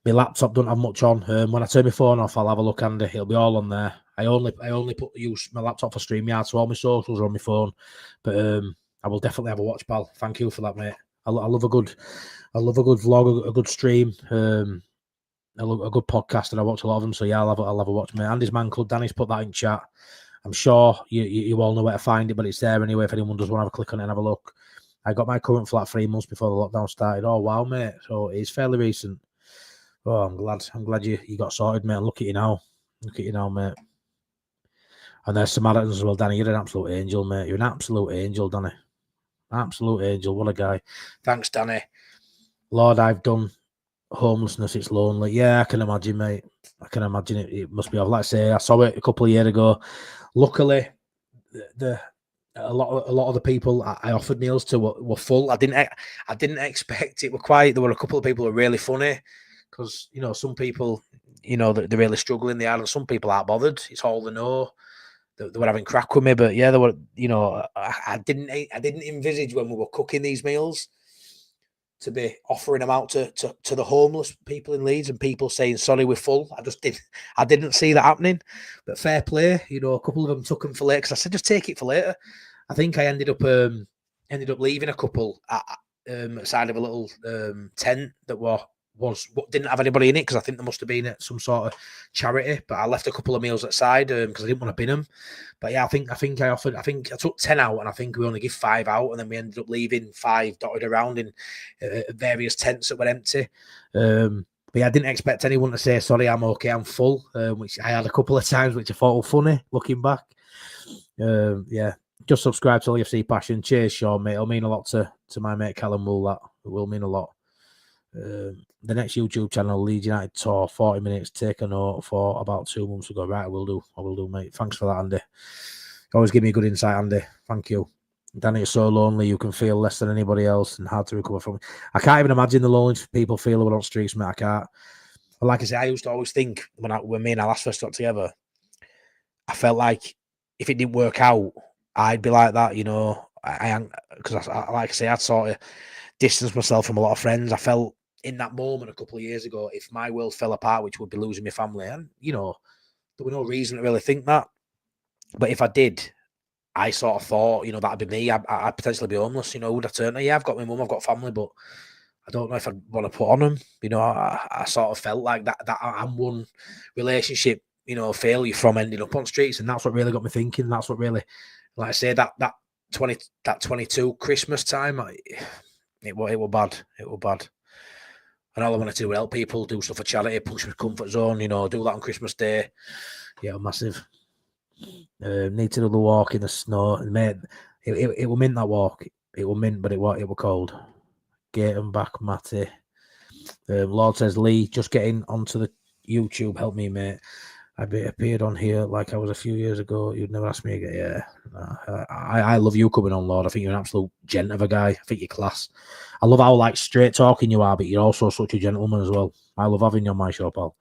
My laptop don't have much on. When I turn my phone off, I'll have a look, and it'll be all on there. I only use my laptop for StreamYard, so all my socials are on my phone. But I will definitely have a watch, pal. Thank you for that, mate. I love a good vlog, a good stream, a good podcast, and I watch a lot of them. So yeah, I'll have a watch, mate. Andy's Man Club, Danny's put that in chat. I'm sure you all know where to find it, but it's there anyway if anyone does want to have a click on it and have a look. I got my current flat 3 months before the lockdown started. Oh, wow, mate. So it's fairly recent. Oh, I'm glad you got sorted, mate. Look at you now. Look at you now, mate. And there's Samaritans as well, Danny. You're an absolute angel, mate. You're an absolute angel, Danny. Absolute angel. What a guy. Thanks, Danny. Lord, I've done homelessness. It's lonely. Yeah, I can imagine, mate. I can imagine it. It must be. Like I say, I saw it a couple of years ago. Luckily, a lot of the people I offered meals to were full. I didn't expect it. Were quiet. There were a couple of people who were really funny because some people they're really struggling. They are, and some people aren't bothered. It's all they know. They were having crack with me, but yeah, they were. I didn't envisage when we were cooking these meals to be offering them out to the homeless people in Leeds and people saying sorry, we're full. I didn't see that happening, but fair play. A couple of them took them for later because I said just take it for later. I think I ended up leaving a couple outside of a little tent that didn't have anybody in it because I think there must have been at some sort of charity. But I left a couple of meals outside because I didn't want to bin them. But yeah, I think I took 10 out, and I think we only give 5 out, and then we ended up leaving 5 dotted around in various tents that were empty. But yeah, I didn't expect anyone to say sorry, I'm okay, I'm full, which I had a couple of times, which I thought were funny looking back. Yeah, just subscribe to LUFC Passion. Cheers, Sean, mate. It'll mean a lot to my mate Callum Wool. That it will mean a lot. The next YouTube channel, Leeds United Tour, 40 minutes. Take a note for about 2 months ago. Right, I will do, mate. Thanks for that, Andy. Always give me a good insight, Andy. Thank you. Danny, it's so lonely. You can feel less than anybody else and hard to recover from. I can't even imagine the loneliness people feel when on streets, mate. I can't. But like I said, I used to always think when me and Alice first got together, I felt like if it didn't work out, I'd be like that, because like I say, I'd sort of distance myself from a lot of friends. I felt in that moment a couple of years ago, if my world fell apart, which would be losing my family, and there was no reason to really think that. But if I did, I sort of thought, that'd be me. I'd potentially be homeless. Would I turn? Yeah, I've got my mum, I've got family, but I don't know if I'd want to put on them. I sort of felt like that I'm one relationship, failure from ending up on streets, and that's what really got me thinking. That's what really, like I say, that 22 Christmas time, it was bad. It was bad. And all I wanted to do was help people, do stuff for charity, push my comfort zone, do that on Christmas Day. Yeah, massive. Need to do the walk in the snow. And mate, it will mint that walk. It will mint, but it will cold. Get him back, Matty. Lord says, Lee, just getting onto the YouTube. Help me, mate. I appeared on here like I was a few years ago. You'd never ask me again. Yeah. I love you coming on, Lord. I think you're an absolute gent of a guy. I think you're class. I love how straight talking you are, but you're also such a gentleman as well. I love having you on my show, pal.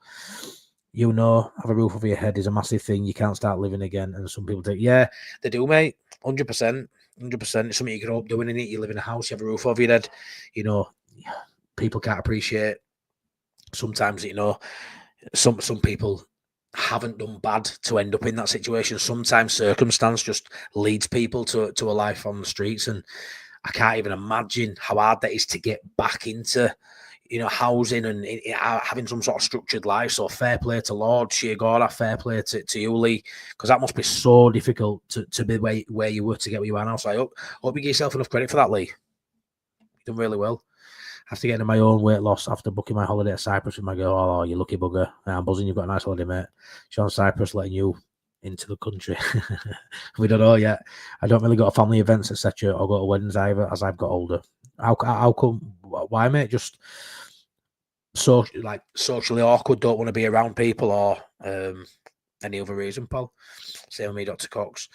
Have a roof over your head is a massive thing. You can't start living again. And some people think, yeah, they do, mate. 100%. 100%. It's something you grow up doing in it. You live in a house, you have a roof over your head. People can't appreciate sometimes, some people haven't done bad to end up in that situation. Sometimes circumstance just leads people to a life on the streets, and I can't even imagine how hard that is to get back into housing and having some sort of structured life. So fair play to Lord Shiagora, fair play to you, Lee, because that must be so difficult to be where you were to get where you are now. So I hope you give yourself enough credit for that, Lee. You've done really well. After getting my own weight loss after booking my holiday at Cyprus with my girl. Oh, you lucky bugger. I'm buzzing. You've got a nice holiday, mate. Sean Cyprus letting you into the country. We don't know yet. I don't really go to family events, etc., or go to weddings either as I've got older. How come? Why, mate? Just socially awkward, don't want to be around people, or any other reason, pal? Same with me, Dr. Cox.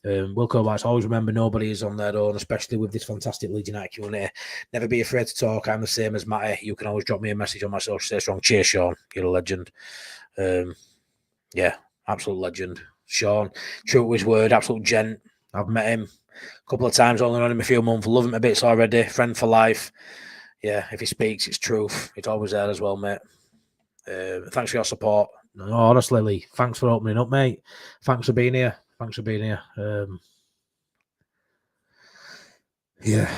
Wilco White's always remember nobody is on their own, especially with this fantastic Leeds United community. Never be afraid to talk. I'm the same as Matty. You can always drop me a message on my social. Stay strong. Cheers, Sean. You're a legend. Yeah, absolute legend. Sean, true to his word, absolute gent. I've met him a couple of times, only known him a few months. Love him a bit already. Friend for life. Yeah, if he speaks, it's truth. It's always there as well, mate. Thanks for your support. No, honestly, Lee, thanks for opening up, mate. Thanks for being here. Yeah,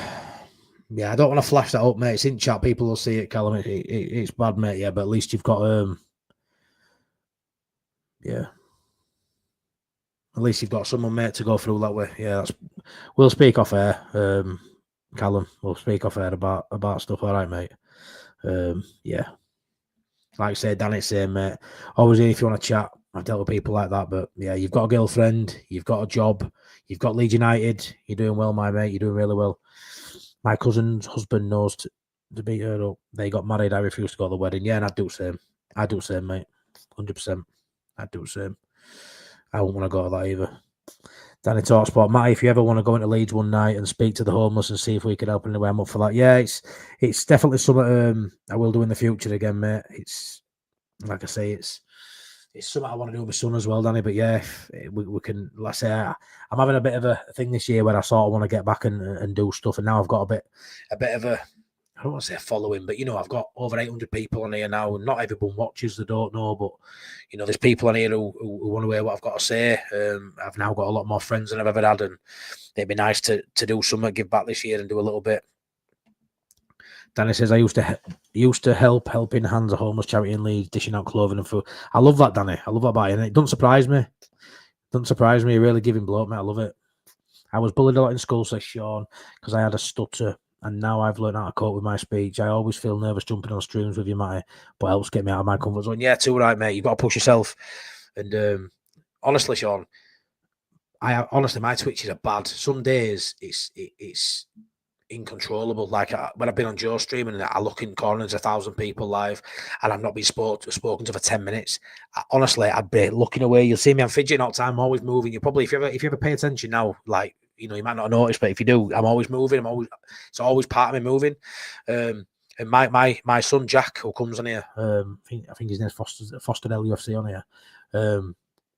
I don't want to flash that up, mate. It's in chat. People will see it, Callum. It's bad, mate. Yeah, but at least you've got yeah. At least you've got someone, mate, to go through that way. Yeah, we'll speak off air. Callum, we'll speak off air about stuff. All right, mate. Yeah. Like I said, Danny, same, mate. Always here if you want to chat. I've dealt with people like that, but yeah, you've got a girlfriend, you've got a job, you've got Leeds United. You're doing well, my mate. You're doing really well. My cousin's husband knows to beat her up. They got married. I refused to go to the wedding. Yeah, and I'd do the same. I'd do the same, mate. 100%. I'd do the same. I wouldn't want to go to that either. Danny Talksport, Matt, if you ever want to go into Leeds one night and speak to the homeless and see if we could help in any way, I'm up for that. Yeah, it's definitely something I will do in the future again, mate. It's like I say, it's something I want to do with my son as well, Danny. But yeah, we can. Let's say I'm having a bit of a thing this year where I sort of want to get back and do stuff, and now I've got a bit of a. I don't want to say following, but I've got over 800 people on here now, and not everyone watches. They don't know, but there's people on here who want to hear what I've got to say. I've now got a lot more friends than I've ever had, and it'd be nice to do something, give back this year, and do a little bit. Danny says, I used to help Helping Hands, a homeless charity in Leeds, dishing out clothing and food. I love that, Danny. I love that about it. And it doesn't surprise me. You're really giving bloke, mate. I love it. I was bullied a lot in school, says Sean, because I had a stutter. And now I've learned how to cope with my speech. I always feel nervous jumping on streams with you, Matty, but it helps get me out of my comfort zone. Yeah, too right, mate. You've got to push yourself. And honestly, Sean, my twitches are bad. Some days it's incontrollable. Like when I've been on Joe's stream and I look in corners, 1,000 people live, and I've not been spoken to for 10 minutes. Honestly, I'd be looking away. You'll see me, I'm fidgeting all the time, I'm always moving. You probably, if you ever pay attention now, like, you might not notice, but if you do, I'm always moving. It's always part of me moving. And my son Jack, who comes on here, I think his name's Foster LUFC on here.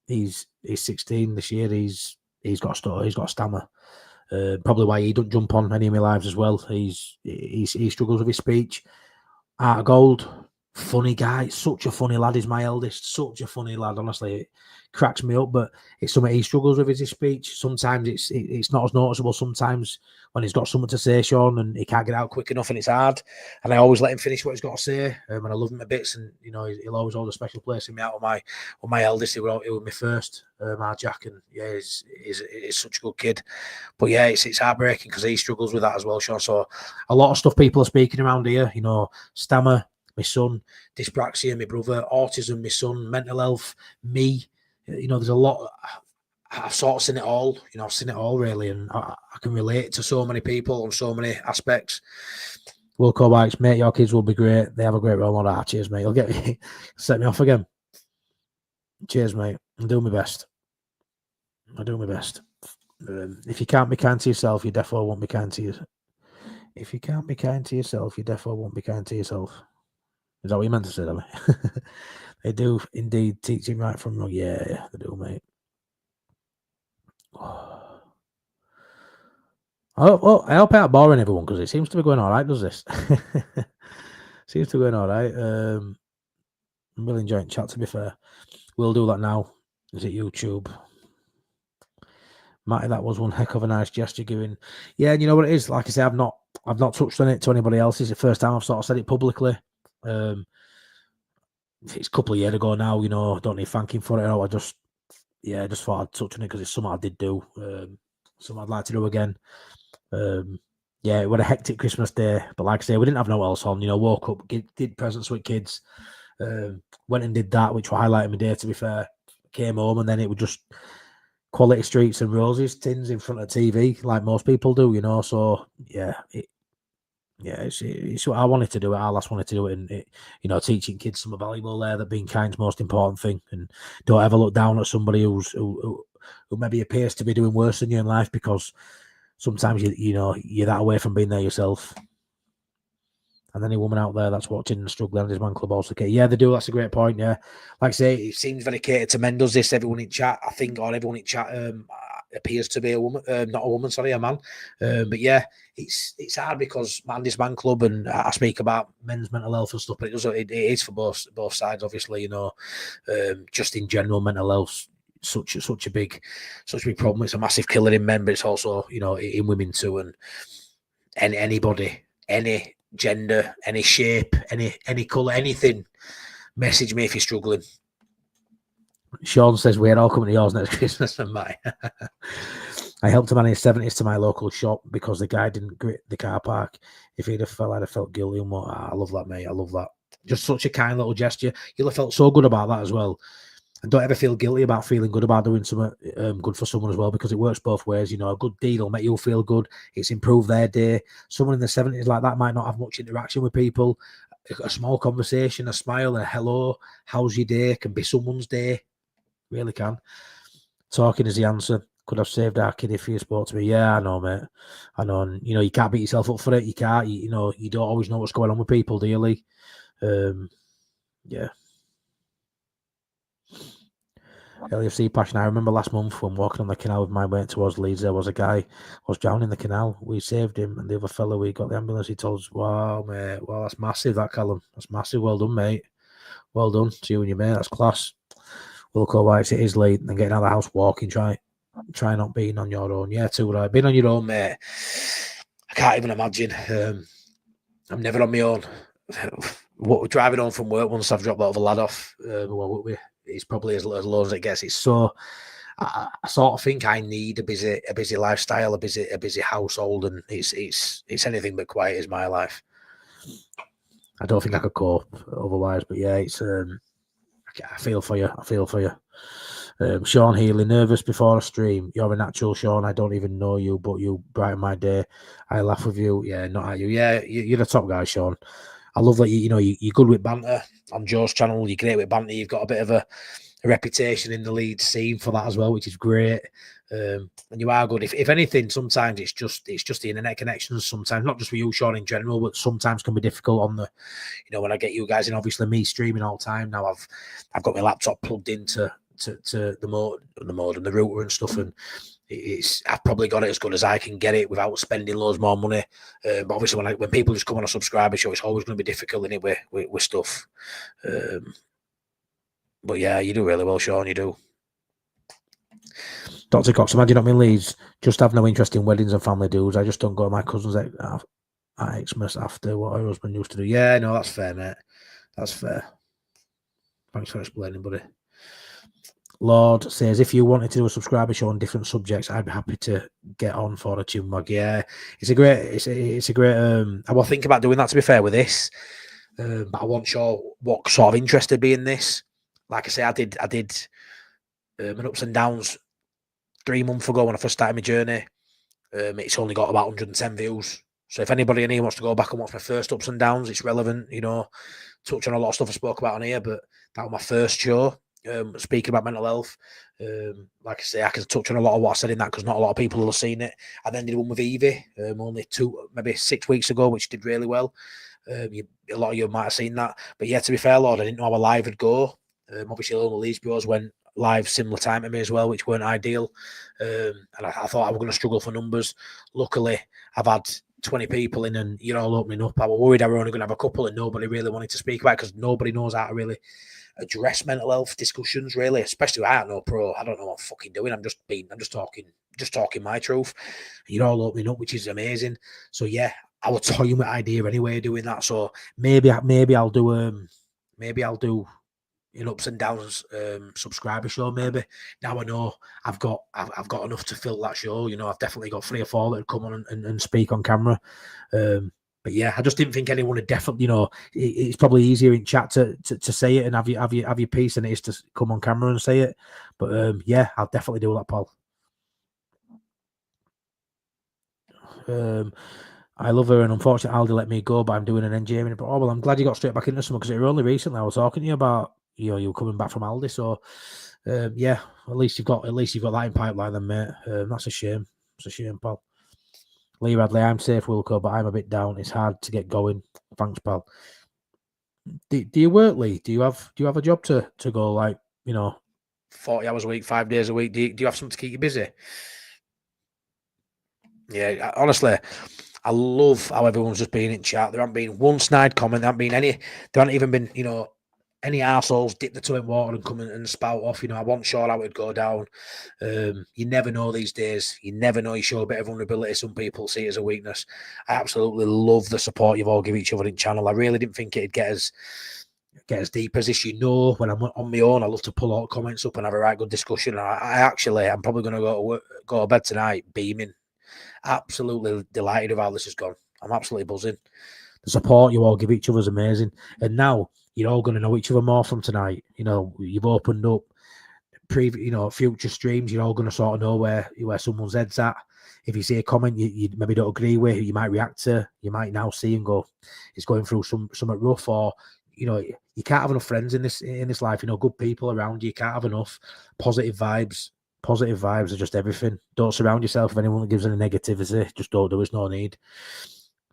He's 16 this year. He's got a stutter. He's got a stammer. Probably why he don't jump on any of my lives as well. He struggles with his speech. Art of Gold, funny guy, such a funny lad. Is my eldest, such a funny lad. Honestly, it cracks me up. But it's something he struggles with, is his speech. Sometimes it's not as noticeable. Sometimes when he's got something to say, Sean, and he can't get out quick enough, and it's hard. And I always let him finish what he's got to say. And I love him a bit, and he'll always hold a special place in me. Out of my eldest, he was my first, our Jack, and yeah, he's such a good kid. But yeah, it's heartbreaking because he struggles with that as well, Sean. So a lot of stuff people are speaking around here. Stammer, my son, dyspraxia, my brother, autism, my son, mental health, me. There's a lot. I've sort of seen it all. I've seen it all really, and I can relate to so many people on so many aspects. Wilco Bikes, mate, your kids will be great. They have a great role model. Cheers, mate. You'll get me, set me off again. Cheers, mate. I'm doing my best. If you can't be kind to yourself, you definitely won't be kind to yourself. If you can't be kind to yourself, you definitely won't be kind to yourself. Is that what you meant to say, Ellie? They do indeed teach him right from wrong. Yeah, they do, mate. I hope I'm boring everyone, because it seems to be going all right, does this? Seems to be going all right. I'm really enjoying chat, to be fair. We'll do that now. Is it YouTube? Matty, that was one heck of a nice gesture giving. Yeah, and you know what it is? Like I say, I've not touched on it to anybody else. It's the first time I've sort of said it publicly. It's a couple of years ago now, don't need thanking for it. I just thought I'd touch on it because it's something I did do. Something I'd like to do again. Yeah, it was a hectic Christmas day, but like I say, we didn't have no else on. Woke up, did presents with kids, went and did that, which highlighted my day, to be fair. Came home, and then it was just quality streets and roses tins in front of TV, like most people do, So yeah, it's what I wanted to do. I last wanted to do it, and teaching kids something valuable there. That being kind's most important thing, and don't ever look down at somebody who maybe appears to be doing worse than you in life, because sometimes you're that away from being there yourself. And any woman out there that's watching and struggling at his man club also, okay, yeah, they do. That's a great point. Yeah, like I say, it seems very catered to men. Does this? Everyone in chat, I think, or everyone in chat appears to be a woman, not a woman, sorry, a man. But yeah, it's hard because this man club, and I speak about men's mental health and stuff, but it is for both sides, obviously. Just in general, mental health. Such a big problem. It's a massive killer in men, but it's also in women too. And anybody, any gender, any shape, any colour, anything, message me if you're struggling. Sean says we're all coming to yours next Christmas and mine. I helped a man in his 70s to my local shop because the guy didn't grit the car park. If he'd have felt, I'd have felt guilty and more. I love that, mate. I love that. Just such a kind little gesture. You'll have felt so good about that as well. And don't ever feel guilty about feeling good about doing something good for someone as well, because it works both ways. You know, a good deed will make you feel good. It's improved their day. Someone in the 70s like that might not have much interaction with people. A small conversation, a smile, a hello, how's your day can be someone's day. Really can. Talking is the answer. Could have saved our kid if you spoke to me. Yeah, I know, mate. I know. And, you know, you can't beat yourself up for it. You can't. You know, you don't always know what's going on with people, do you, Lee? Yeah. LUFC passion. I remember last month when walking on the canal with my mate towards Leeds, there was a guy who was drowning in the canal. We saved him, and the other fellow, we got the ambulance. He told us, wow, mate. Wow, that's massive, that, Callum. That's massive. Well done, mate. Well done to you and your mate. That's class. We'll call Whites. It is late. And getting out of the house, walking, try not being on your own. Yeah, too right. Being on your own, mate. I can't even imagine. I'm never on my own. Driving home from work once I've dropped that other lad off. It's probably as low as it gets. It's so. I sort of think I need a busy lifestyle, a busy household, and it's anything but quiet is my life. I don't think I could cope otherwise. But yeah, it's. I feel for you. Sean Healy, nervous before a stream. You're a natural, Sean. I don't even know you, but you brighten my day. I laugh with you. Yeah, not at you. Yeah, you're the top guy, Sean. I love that you're good with banter on Joe's channel. You're great with banter. You've got a bit of a reputation in the Leeds scene for that as well, which is great. And you are good. If anything, sometimes it's just the internet connections. Sometimes not just with you, Sean, in general, but sometimes can be difficult on the, when I get you guys in. Obviously, me streaming all the time now. I've got my laptop plugged into the modem, the router and stuff, and I've probably got it as good as I can get it without spending loads more money. But obviously, when people just come on a subscriber show, it's always going to be difficult in it with stuff. But yeah, you do really well, Sean. You do. Dr. Cox, Imagine Not Being Leeds. Just have no interest in weddings and family dues. I just don't go to my cousin's at Xmas after what her husband used to do. Yeah, no, that's fair, mate. That's fair. Thanks for explaining, buddy. Lord says, if you wanted to do a subscriber show on different subjects, I'd be happy to get on for a tune mug. Yeah, it's a great. I will think about doing that, to be fair, with this, but I wasn't sure what sort of interest there'd be in this. Like I say, I did an ups and downs 3 months ago when I first started my journey. It's only got about 110 views. So if anybody in here wants to go back and watch my first ups and downs, it's relevant. Touch on a lot of stuff I spoke about on here, but that was my first show. Speaking about mental health, like I say, I can touch on a lot of what I said in that because not a lot of people will have seen it. I then did one with Evie only maybe 6 weeks ago, which did really well. A lot of you might have seen that. But yeah, to be fair, Lord, I didn't know how a live would go. Obviously, all the Leeds Bros went live similar time to me as well, which weren't ideal. And I thought I was going to struggle for numbers. Luckily, I've had 20 people in and you're all opening up. I was worried I were only going to have a couple and nobody really wanted to speak about it because nobody knows how to really address mental health discussions, really, especially I don't know pro. I don't know what I'm fucking doing. I'm just talking my truth. You're all opening up, which is amazing. So yeah, I was toying with idea anyway doing that. So maybe I'll do in ups and downs subscriber show. Maybe now I know I've got enough to fill that show. I've definitely got 3 or 4 that come on and speak on camera. But yeah, I just didn't think anyone would definitely, it's probably easier in chat to say it and have your piece than it is to come on camera and say it. But yeah, I'll definitely do that, Paul. I love her, and unfortunately, Aldi let me go, but I'm doing an NGA. But well, I'm glad you got straight back into something because it was only recently I was talking to you about you were coming back from Aldi. So yeah, at least you've got that in pipeline, then, mate. That's a shame. It's a shame, pal. Lee Radley, I'm safe, Wilco, but I'm a bit down. It's hard to get going. Thanks, pal. Do you work, Lee? Do you have a job to go 40 hours a week, 5 days a week? Do you have something to keep you busy? Yeah, honestly, I love how everyone's just been in chat. There haven't been one snide comment. There haven't even been, any arseholes dip the toe in water and come and spout off. I wasn't sure how it would go down. You never know these days. You never know. You show a bit of vulnerability. Some people see it as a weakness. I absolutely love the support you've all given each other in channel. I really didn't think it'd get as get as deep as this. When I'm on my own, I love to pull all the comments up and have a right good discussion. I'm probably going to go to bed tonight beaming, absolutely delighted with how this has gone. I'm absolutely buzzing. The support you all give each other is amazing. And now you're all going to know each other more from tonight. You've opened up future streams. You're all going to sort of know where someone's head's at. If you see a comment you maybe don't agree with, you might react to, you might now see and go, it's going through something rough, or you can't have enough friends in this life. Good people around you. You can't have enough positive vibes. Positive vibes are just everything. Don't surround yourself with anyone that gives any negativity. Just don't do. There's no need.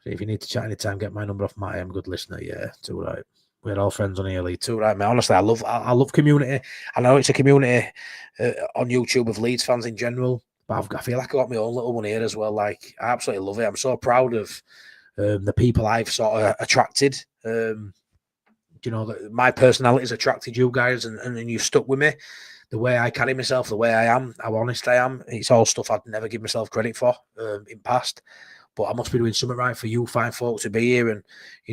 So if you need to chat anytime, get my number off Matt. I'm a good listener. Yeah, too right. We're all friends on here, Lee. Too right, man. Honestly, I love community. I know it's a community on YouTube of Leeds fans in general, but I feel like I got my own little one here as well. Like, I absolutely love it. I'm so proud of the people I've sort of attracted. My personality's attracted you guys, and you've stuck with me. The way I carry myself, the way I am, how honest I am, it's all stuff I'd never give myself credit for in past. But I must be doing something right for you fine folks to be here. And,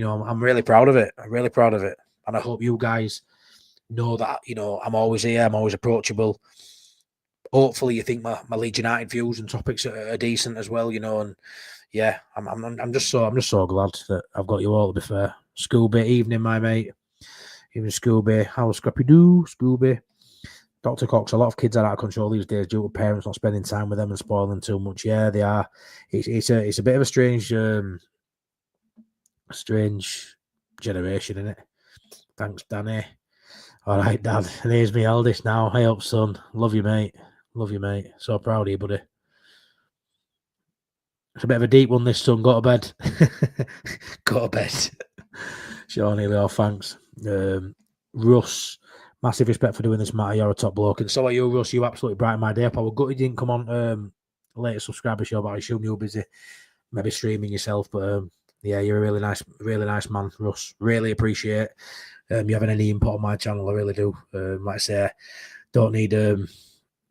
I'm really proud of it. I'm really proud of it. And I hope you guys know that, I'm always here. I'm always approachable. Hopefully you think my Leeds United views and topics are decent as well, and yeah, I'm just so glad that I've got you all, to be fair. Scooby, evening, my mate. Even Scooby, how's Scrappy do? Scooby. Dr. Cox, a lot of kids are out of control these days due to parents not spending time with them and spoiling them too much. Yeah, they are. It's a bit of a strange generation, isn't it? Thanks, Danny. All right, Dad. And here's my eldest now. Hey up, son. Love you, mate. Love you, mate. So proud of you, buddy. It's a bit of a deep one, this, son. Go to bed. Go to bed. Sean Leo, thanks. Russ, massive respect for doing this, Matt. You're a top bloke. And so are you, Russ. You absolutely brightened my day up. I was gutted you didn't come on latest subscriber show, but I assume you were busy maybe streaming yourself. But yeah, you're a really nice man, Russ. Really appreciate you having any input on my channel. I really do. Like I say, don't need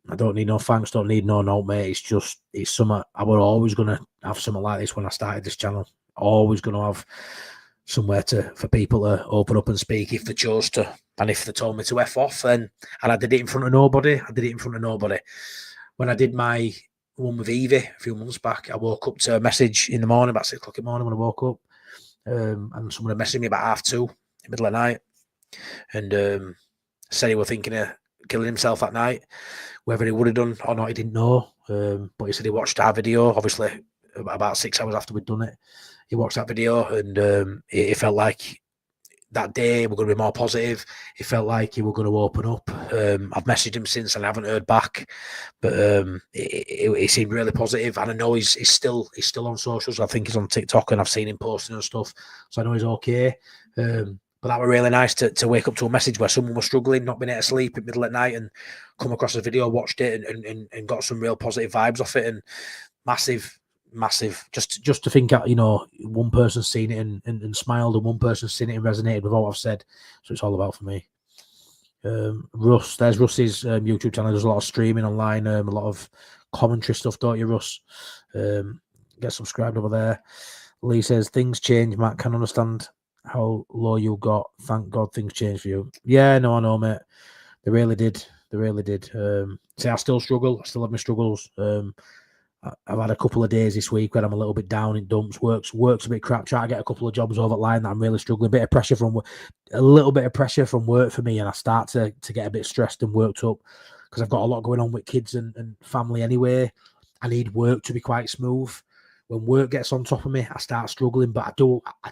I don't need no thanks, don't need no note, mate. It's something. I was always gonna have something like this when I started this channel. Always gonna have somewhere for people to open up and speak if they chose to. And if they told me to F off, and I did it in front of nobody. When I did my one with Evie a few months back, I woke up to a message in the morning, about 6 o'clock in the morning when I woke up. And someone had messaged me about 2:30 in the middle of the night. And said he was thinking of killing himself that night. Whether he would have done or not, he didn't know. But he said he watched our video, obviously, about 6 hours after we'd done it. He watched that video, and it felt like that day we're going to be more positive. It felt like he were going to open up. I've messaged him since and I haven't heard back, but it seemed really positive. And I know he's still on socials. I think he's on TikTok, and I've seen him posting and stuff, so I know he's okay. But that was really nice to wake up to a message where someone was struggling, not being able to sleep in the middle of the night, and come across a video, watched it, and got some real positive vibes off it. And massive. Just to think, one person's seen it and smiled, and one person's seen it and resonated with what I've said. So it's all about for me. Russ, there's Russ's YouTube channel. There's a lot of streaming online, a lot of commentary stuff, don't you, Russ? Get subscribed over there. Lee says things change. Matt, can understand how low you got. Thank God things changed for you. Yeah, no, I know, mate. They really did. See, I still struggle. I still have my struggles. I've had a couple of days this week where I'm a little bit down in dumps. Work's a bit crap. Try to get a couple of jobs over the line that I'm really struggling. A little bit of pressure from work for me, and I start to get a bit stressed and worked up because I've got a lot going on with kids and family anyway. I need work to be quite smooth. When work gets on top of me, I start struggling. But I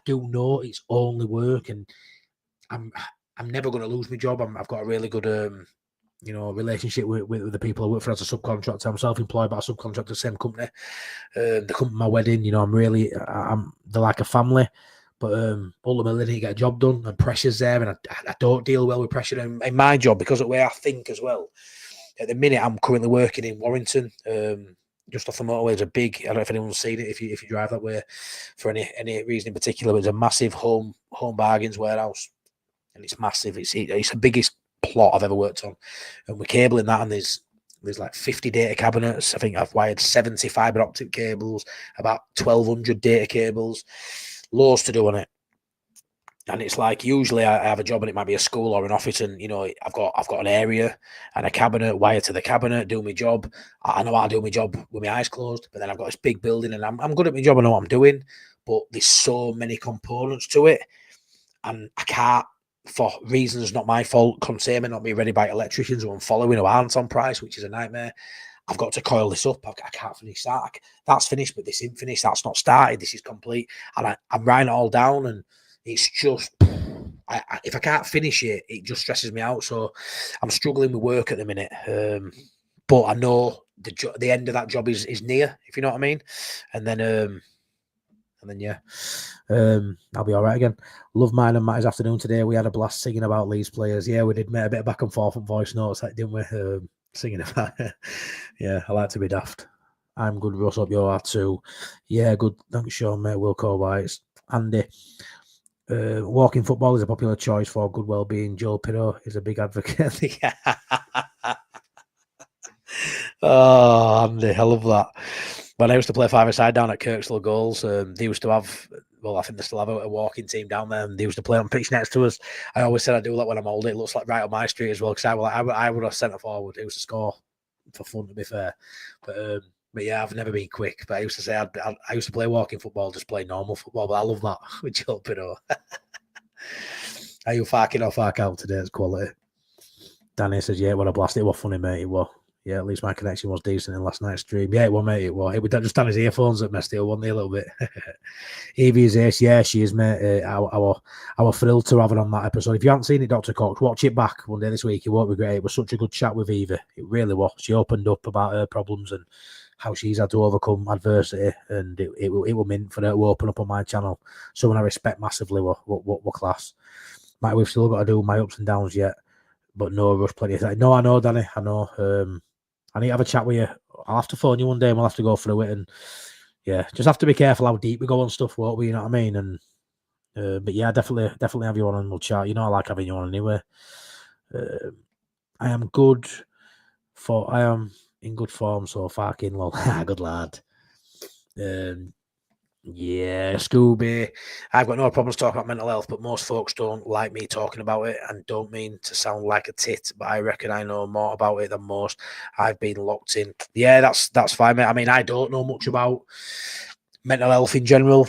do know it's only work, and I'm never going to lose my job. I've got a really good relationship with the people I work for as a subcontractor. I'm self-employed, but I subcontract the same company. They come to my wedding, they're like a family. But ultimately, they need to get a job done, and pressure's there, and I don't deal well with pressure in my job because of the way I think as well. At the minute, I'm currently working in Warrington, just off the motorway. It's a big, I don't know if anyone's seen it, if you drive that way for any reason in particular, but it's a massive home bargains warehouse, and it's massive. It's the biggest plot I've ever worked on, and we're cabling that, and there's like 50 data cabinets. I think I've wired 70 fiber optic cables, about 1,200 data cables, loads to do on it. And it's like usually I have a job and it might be a school or an office, and I've got an area and a cabinet, wired to the cabinet, do my job. I know how to do my job with my eyes closed, but then I've got this big building and I'm good at my job. I know what I'm doing, but there's so many components to it, and I can't, for reasons not my fault, containment not being ready by electricians who I'm following who aren't on price, which is a nightmare. I've got to coil this up. I can't finish that. That's finished, but this isn't finished. That's not started. This is complete. And I'm writing it all down, and it's just, if I can't finish it, it just stresses me out. So I'm struggling with work at the minute. But I know the end of that job is near, if you know what I mean. And then yeah, I'll be all right again. Love mine and Matty's afternoon today. We had a blast singing about Leeds players. Yeah, we did, mate. A bit of back and forth on voice notes, didn't we? Singing about it. Yeah, I like to be daft. I'm good, Russ. Up your heart too. Yeah, good. Thanks, Sean, mate. Wilco White. Andy. Walking football is a popular choice for good well-being. Joel Pirro is a big advocate. Oh, Andy, I love that. When I used to play five-a-side down at Kirkslow Goals, they used to have, well, I think they still have a walking team down there, and they used to play on pitch next to us. I always said I do that when I'm older. It looks like right on my street as well, because I would have centre forward. It used to score for fun, to be fair. But yeah, I've never been quick. But I used to say I used to play walking football, just play normal football. But I love that with Joel Pirro. Are you farking or fark out today? It's quality. Danny says, yeah, what a blast. It was funny, mate. It was. Yeah, at least my connection was decent in last night's stream. Yeah, it was, mate. It was just on his earphones that messed it up, wasn't he, a little bit? Evie is ace. Yeah, she is, mate. I was thrilled to have her on that episode. If you haven't seen it, Dr. Cox, watch it back one day this week. It won't regret it. It was such a good chat with Evie. It really was. She opened up about her problems and how she's had to overcome adversity, and it will mint for her to open up on my channel. Someone I respect massively. What class. Mate, we've still got to do my ups and downs yet, but no rush, plenty of time. No, I know, Danny. I know. I need to have a chat with you. I'll have to phone you one day and we'll have to go through it. And yeah, just have to be careful how deep we go on stuff, won't we? You know what I mean? And but yeah, definitely have you on and we'll chat. You know, I like having you on anyway. I am in good form, so fucking lol. Good lad. Yeah, Scooby. I've got no problems talking about mental health, but most folks don't like me talking about it, and don't mean to sound like a tit, but I reckon I know more about it than most. I've been locked in. Yeah, that's fine, mate. I mean, I don't know much about mental health in general.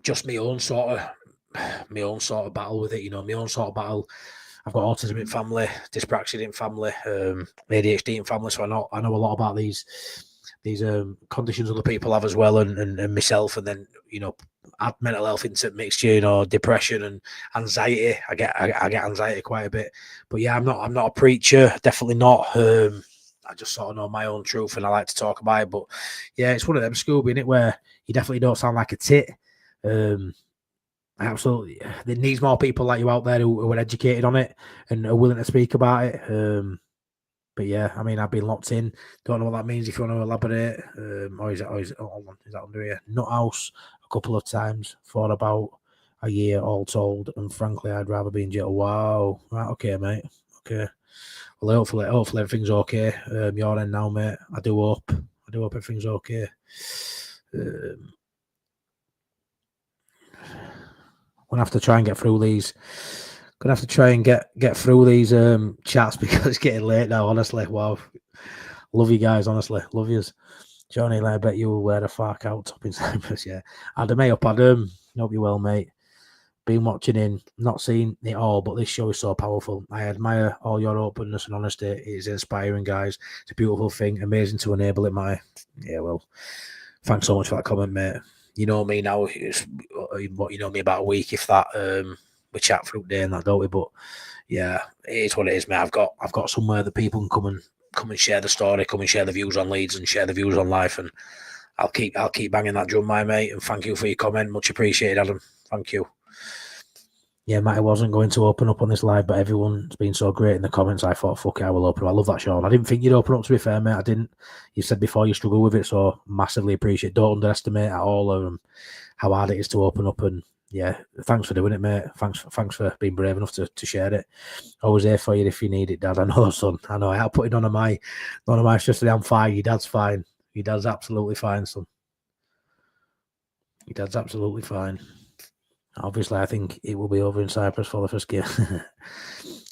Just my own sort of battle with it. You know, my own sort of battle. I've got autism in family, dyspraxia in family, ADHD in family, so I know a lot about these conditions other people have as well, and myself, and then add mental health into mixture, depression and anxiety. I get anxiety quite a bit, but yeah, I'm not a preacher, definitely not. I just sort of know my own truth, and I like to talk about it. But yeah, it's one of them, Scooby, innit, where you definitely don't sound like a tit. Absolutely, there needs more people like you out there who are educated on it and are willing to speak about it. But yeah, I mean, I've been locked in. Don't know what that means. If you want to elaborate, or is that under here? Nut house a couple of times for about a year, all told. And frankly, I'd rather be in jail. Wow, right, okay, mate. Okay. Well, hopefully everything's okay. Your end now, mate. I do hope everything's okay. Gonna have to try and get through these. Gonna have to try and get through these chats because it's getting late now. Honestly, wow. Love you guys, honestly. Love yous. Johnny, I bet you will wear a fark out top in Cyprus, yeah. Adam, hey up, Adam. Hope you're well, mate. Been watching in, not seen it all, but this show is so powerful. I admire all your openness and honesty. It is inspiring, guys. It's a beautiful thing. Amazing to enable it, yeah, well, thanks so much for that comment, mate. You know me now. It's what you know me about a week, if that. We chat through day and that, don't we? But yeah, it is what it is, mate. I've got somewhere that people can come and share the story, come and share the views on Leeds and share the views on life, and I'll keep banging that drum, my mate. And thank you for your comment, much appreciated, Adam. Thank you. Yeah, Matty wasn't going to open up on this live, but everyone's been so great in the comments. I thought, fuck it, I will open up. I love that, Sean. I didn't think you'd open up, to be fair, mate. I didn't. You said before you struggle with it, so massively appreciate it. Don't underestimate at all how hard it is to open up. And yeah, thanks for doing it, mate. Thanks for being brave enough to share it. Always here for you if you need it, Dad. I know, son. I know. I'll put it on my stress today. I'm fine. Your dad's fine. Your dad's absolutely fine, son. Your dad's absolutely fine. Obviously, I think it will be over in Cyprus for the first game.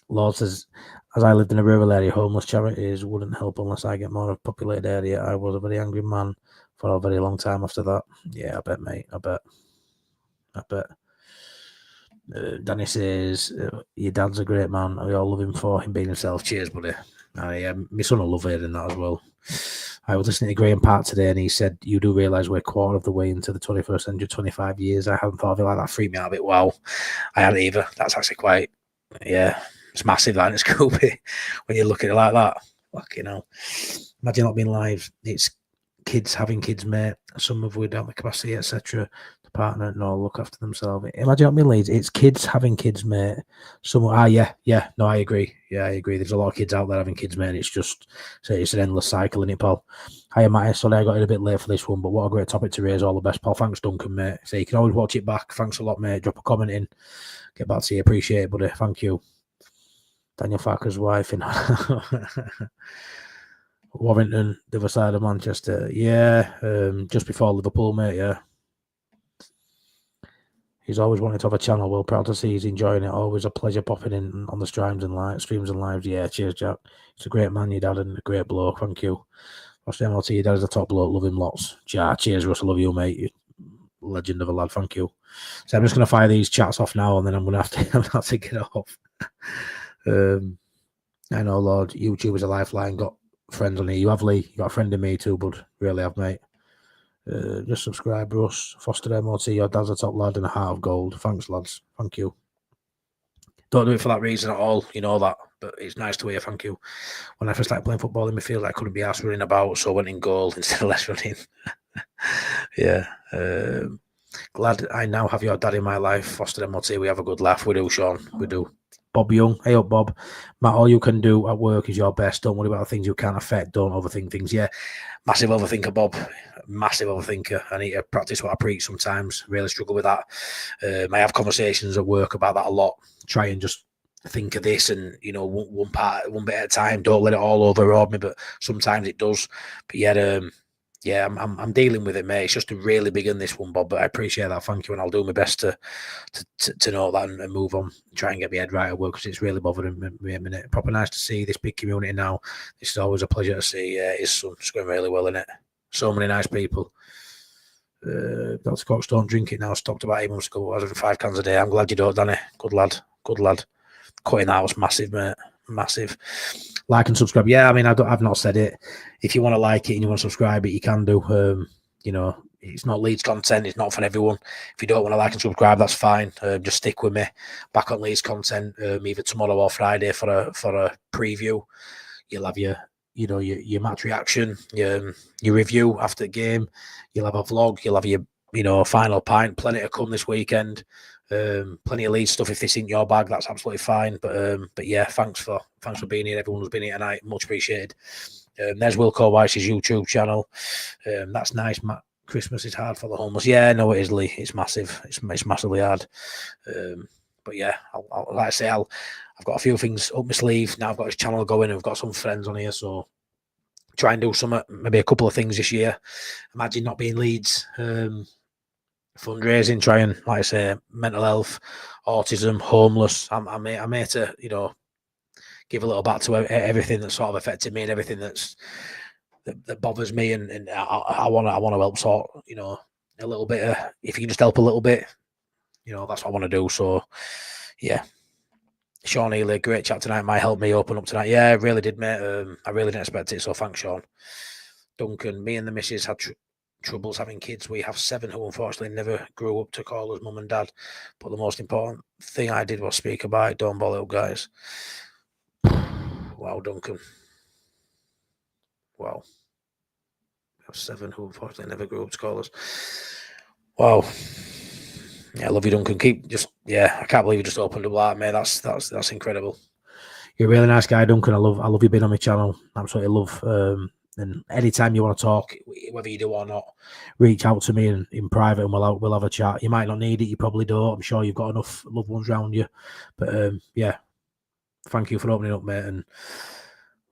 Lord says, as I lived in a rural area, homeless charities wouldn't help unless I get more of a populated area. I was a very angry man for a very long time after that. Yeah, I bet, mate. I bet. Danny says, your dad's a great man. We all love him for him being himself. Cheers, buddy. My son will love hearing that as well. I was listening to Graham Part today, and he said, you do realise we're a quarter of the way into the 21st century, 25 years. I hadn't thought of it like that. Freaked me out a bit. Wow. I hadn't either. That's actually quite, yeah, it's massive, that, it's Scooby, when you look at it like that. Fucking hell. Imagine Not Being Lives. It's kids having kids, mate. Some of would have the capacity, etc. The partner, no, look after themselves. Imagine Not Being Leeds. It's kids having kids, mate. Some, yeah. No, I agree. Yeah, I agree. There's a lot of kids out there having kids, mate. It's just, so it's an endless cycle, isn't it, Paul? Hiya, Matty. Sorry, I got in a bit late for this one, but what a great topic to raise. All the best, Paul. Thanks, Duncan, mate. So you can always watch it back. Thanks a lot, mate. Drop a comment in. Get back to you. Appreciate it, buddy. Thank you. Daniel Farker's wife in Warrington, the other side of Manchester. Yeah, just before Liverpool, mate, yeah. He's always wanted to have a channel. Well, proud to see he's enjoying it. Always a pleasure popping in on the streams and lives. Yeah, cheers, Jack. He's a great man, your dad, and a great bloke. Thank you. Watch the MLT, your dad is a top bloke. Love him lots. Jack, cheers, Russ. I love you, mate. You're legend of a lad. Thank you. So I'm just going to fire these chats off now, and then I'm going to have to get off. I know, Lord, YouTube is a lifeline. Got friends on here. You have, Lee. You got a friend in me too, bud. Really have, mate. Just subscribe, Russ. Foster MOT, your dad's a top lad and a heart of gold. Thanks, lads. Thank you. Don't do it for that reason at all. You know that. But it's nice to hear. Thank you. When I first started playing football in midfield, I couldn't be asked running about, so I went in goal instead of less running. Yeah. Glad I now have your dad in my life. Foster MOT, we have a good laugh. We do, Sean. We do. Bob Young, hey up, Bob. Matt, all you can do at work is your best. Don't worry about the things you can't affect. Don't overthink things. Yeah, massive overthinker, Bob. Massive overthinker. I need to practice what I preach sometimes. Really struggle with that. I have conversations at work about that a lot. Try and just think of this and, you know, one bit at a time. Don't let it all override me, but sometimes it does. But yeah, I'm dealing with it, mate. It's just a really big in this one, Bob, but I appreciate that. Thank you, and I'll do my best to note that and move on, try and get my head right at work, because it's really bothering me a minute. Proper nice to see this big community now. This is always a pleasure to see. It's going really well, isn't it? So many nice people. Dr. Cox, don't drink it now. Stopped about 8 months ago. I was having 5 cans a day. I'm glad you don't, Danny. Good lad. Cutting that was massive, mate. Massive. Like and subscribe. Yeah, I mean, I've not said it. If you want to like it and you want to subscribe it, you can do. You know, it's not Leeds content. It's not for everyone. If you don't want to like and subscribe, that's fine. Just stick with me. Back on Leeds content, either tomorrow or Friday for a preview. You'll have your match reaction, your review after the game. You'll have a vlog. You'll have your final pint. Plenty to come this weekend. Plenty of Leeds stuff. If this isn't your bag, that's absolutely fine. But yeah, thanks for being here. Everyone who's been here tonight, much appreciated. There's Wilco Weiss's YouTube channel. That's nice, Matt. Christmas is hard for the homeless. Yeah, no, it is, Lee. It's massive. It's massively hard. But yeah, I'll like I say, I've got a few things up my sleeve now. I've got this channel going. I've got some friends on here, so try and do maybe a couple of things this year. Imagine Not Being Leeds. Fundraising, trying, like I say, mental health, autism, homeless. I'm here to, you know, give a little back to everything that sort of affected me and everything that bothers me, and I want to help sort, you know, a little bit. If you can just help a little bit, you know, that's what I want to do. So, yeah. Sean Ely, great chat tonight. Might help me open up tonight. Yeah, it really did, mate. I really didn't expect it. So thanks, Sean. Duncan, me and the missus had troubles having kids. We have 7 who unfortunately never grew up to call us mum and dad. But the most important thing I did was speak about it. Don't ball it up, guys. Wow, Duncan. Wow. We have 7 who unfortunately never grew up to call us. Wow. Yeah, I love you, Duncan. I can't believe you just opened up like that, mate. That's incredible. You're a really nice guy, Duncan. I love you being on my channel. Absolutely love. And anytime you want to talk, whether you do or not, reach out to me in private, and we'll have a chat. You might not need it, you probably don't. I'm sure you've got enough loved ones around you. But yeah, thank you for opening up, mate. And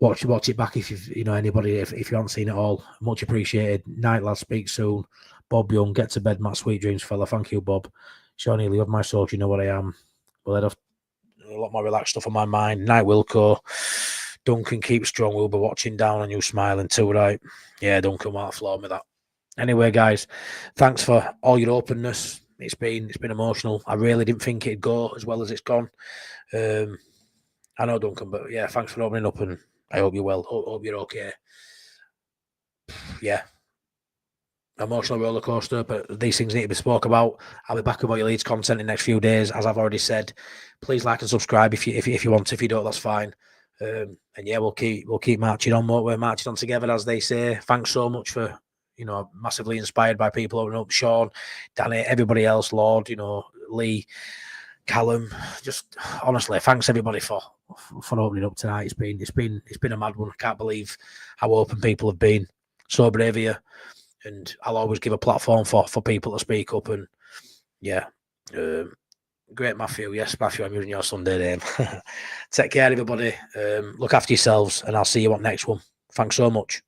watch it back if anybody if you haven't seen it all. Much appreciated. Night, lads. Speak soon. Bob Young, get to bed, Matt. Sweet dreams, fella. Thank you, Bob. Sean Healy, you have my soul, you know what I am. We'll have a lot more relaxed stuff on my mind. Night Wilco, Duncan, keep strong. We'll be watching down on you, smiling too, right? Yeah, Duncan, won't floor me that. Anyway, guys, thanks for all your openness. It's been emotional. I really didn't think it'd go as well as it's gone. I know, Duncan, but yeah, thanks for opening up, and I hope you're well. Hope you're okay. Yeah. Emotional roller coaster, but these things need to be spoke about. I'll be back with all your Leeds content in the next few days, as I've already said. Please like and subscribe if you want. If you don't, that's fine. And yeah, we'll keep marching on. We're marching on together, as they say. Thanks so much for massively inspired by people opening up. Sean, Danny, everybody else, Lord, Lee, Callum. Just honestly, thanks everybody for opening up tonight. It's been a mad one. I can't believe how open people have been. So brave here. And I'll always give a platform for people to speak up. And yeah, great, Matthew. Yes, Matthew, I'm using your Sunday name. Take care, everybody. Look after yourselves, and I'll see you on next one. Thanks so much.